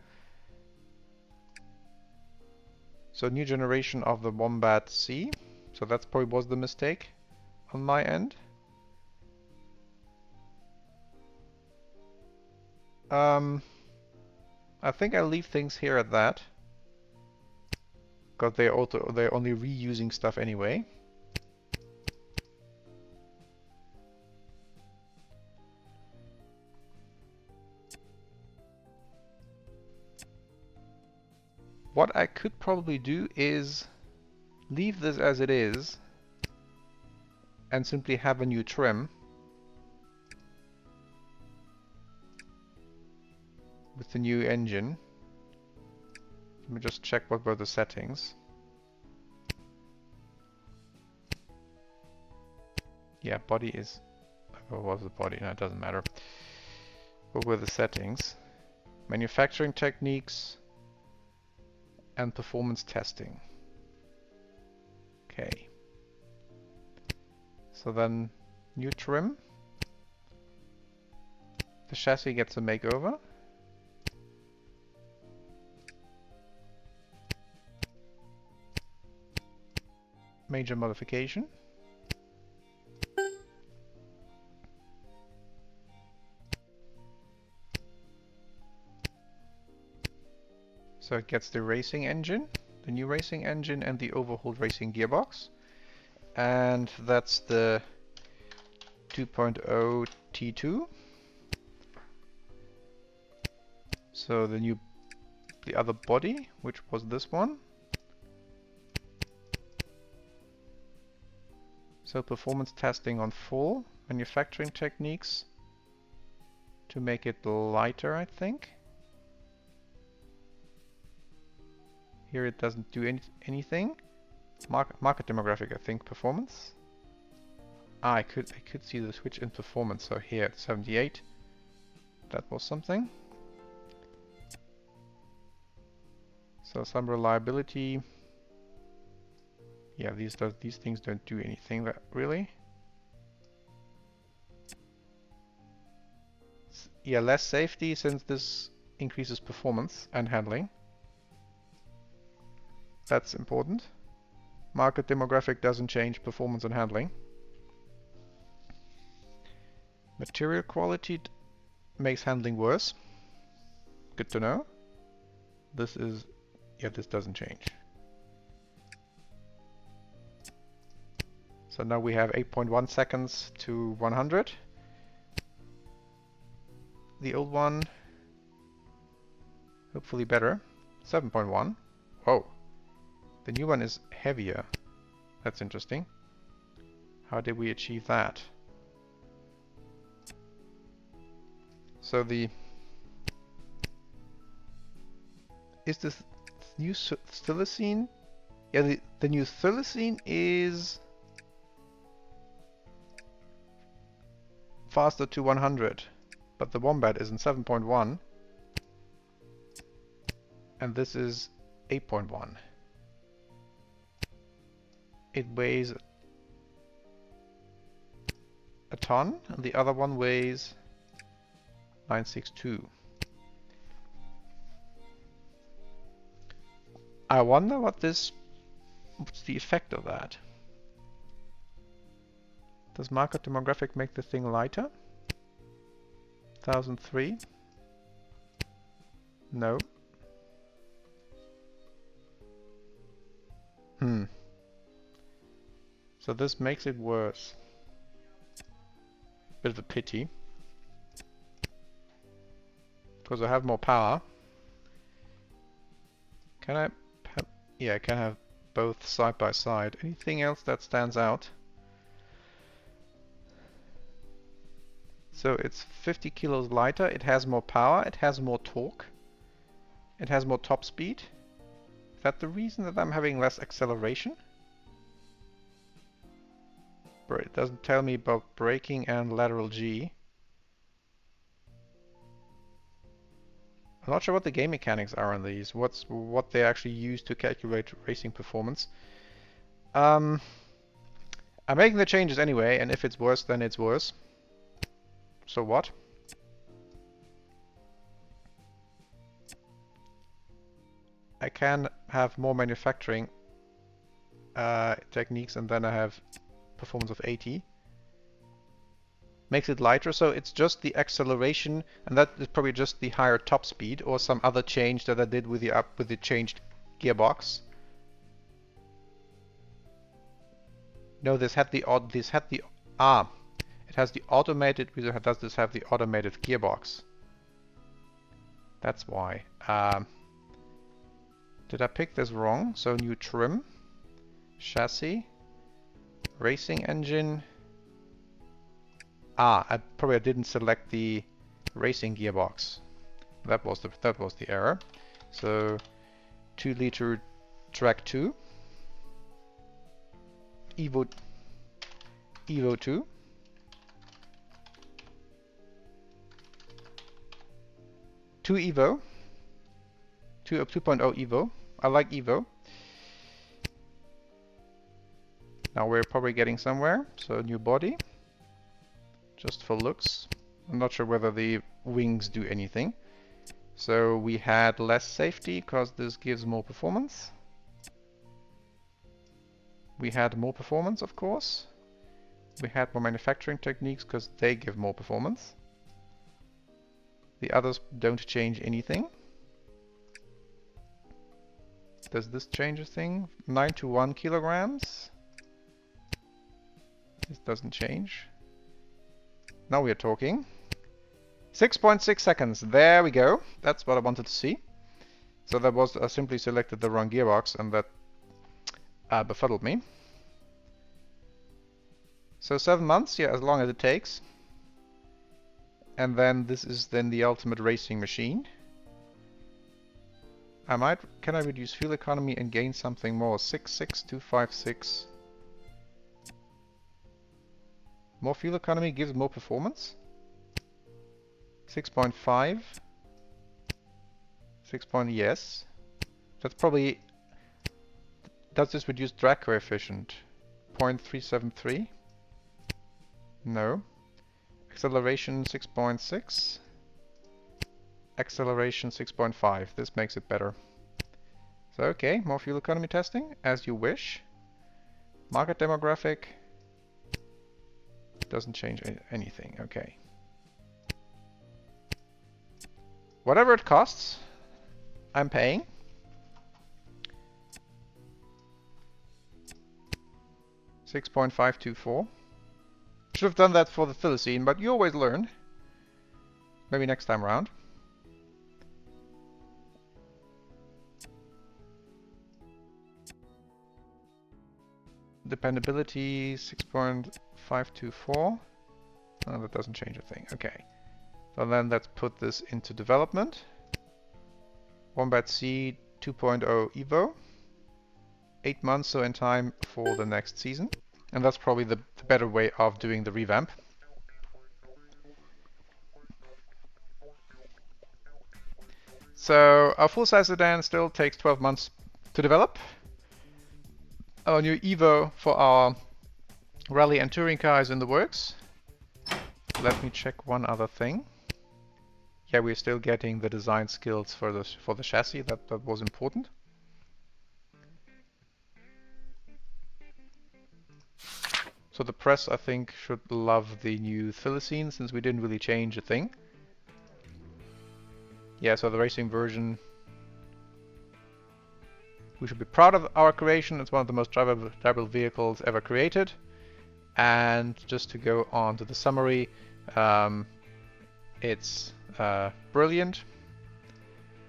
So new generation of the Wombat C. So that's probably was the mistake on my end. I think I'll leave things here at that, because they're only reusing stuff anyway. What I could probably do is leave this as it is and simply have a new trim with the new engine. Let me just check what were the settings. Yeah, body is... What was the body? No, it doesn't matter. What were the settings? Manufacturing techniques and performance testing. Okay. So then, new trim. The chassis gets a makeover. Major modification. So it gets the racing engine, the new racing engine, and the overhauled racing gearbox. And that's the 2.0 T2. So the other body, which was this one. So performance testing on full, manufacturing techniques to make it lighter, I think. Here it doesn't do anything. Market demographic, I think, performance. Ah, I could see the switch in performance. So here at 78, that was something. So some reliability. Yeah, these things don't do anything that really. Yeah, less safety since this increases performance and handling. That's important. Market demographic doesn't change performance and handling. Material quality makes handling worse. Good to know. This is, yeah, this doesn't change. So now we have 8.1 seconds to 100. The old one, hopefully better. 7.1. Whoa. The new one is heavier. That's interesting. How did we achieve that? So is this new silicene? Yeah, the new silicene is faster to 100, but the Wombat is in 7.1, and this is 8.1. It weighs a ton, and the other one weighs 962. I wonder what's the effect of that. Does market demographic make the thing lighter? 1003? No. So this makes it worse. Bit of a pity. Because I have more power. Can I have... Yeah, I can have both side by side. Anything else that stands out? So it's 50 kilos lighter, it has more power, it has more torque, it has more top speed. Is that the reason that I'm having less acceleration? But it doesn't tell me about braking and lateral G. I'm not sure what the game mechanics are on these, what they actually use to calculate racing performance. I'm making the changes anyway, and if it's worse, then it's worse. So what? I can have more manufacturing techniques, and then I have performance of 80. Makes it lighter, so it's just the acceleration, and that is probably just the higher top speed or some other change that I did with the changed gearbox. No, it has the automated. Does this have the automated gearbox? That's why. Did I pick this wrong? So new trim, chassis, racing engine. I probably didn't select the racing gearbox. That was the error. So 2-liter track 2, Evo 2, 2 Evo, 2.0 Evo. I like Evo. Now we're probably getting somewhere. So new body, just for looks. I'm not sure whether the wings do anything. So we had less safety because this gives more performance. We had more performance, of course. We had more manufacturing techniques because they give more performance. The others don't change anything. Does this change a thing? 9 to 1 kilograms. This doesn't change. Now we are talking. 6.6 seconds. There we go. That's what I wanted to see. So that was, I simply selected the wrong gearbox, and that befuddled me. So 7 months, yeah, as long as it takes. And then this is then the ultimate racing machine. Can I reduce fuel economy and gain something more? 66256. More fuel economy gives more performance? 6.5. 6 point, yes. That's probably... Does this reduce drag coefficient? 0.373? No. Acceleration 6.6. Acceleration 6.5. This makes it better. So okay, more fuel economy testing, as you wish. Market demographic. Doesn't change anything, okay. whatever it costs, I'm paying. $6.524. Should have done that for the Philistine, but you always learn. Maybe next time around. Dependability 6.524. Oh, that doesn't change a thing. Okay. So then let's put this into development. Wombat C 2.0 Evo. 8 months, so in time for the next season. And that's probably the better way of doing the revamp. So our full-size sedan still takes 12 months to develop. Our new Evo for our rally and touring car is in the works. Let me check one other thing. Yeah, we're still getting the design skills for the chassis. That was important. So the press, I think, should love the new Philistine since we didn't really change a thing. Yeah, so the racing version, we should be proud of our creation. It's one of the most drivable vehicles ever created. And just to go on to the summary, it's brilliant.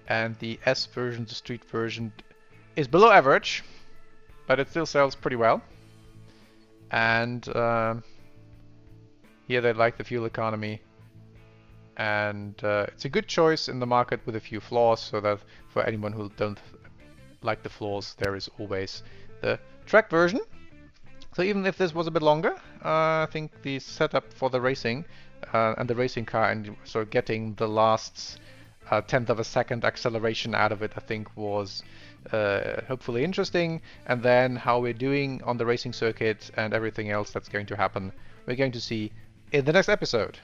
And the S version, the street version, is below average, but it still sells pretty well. And here they like the fuel economy. And it's a good choice in the market with a few flaws, so that for anyone who don't like the flaws, there is always the track version. So even if this was a bit longer, I think the setup for the racing and the racing car and so getting the last tenth of a second acceleration out of it, I think was hopefully interesting. And then how we're doing on the racing circuit and everything else that's going to happen, we're going to see in the next episode.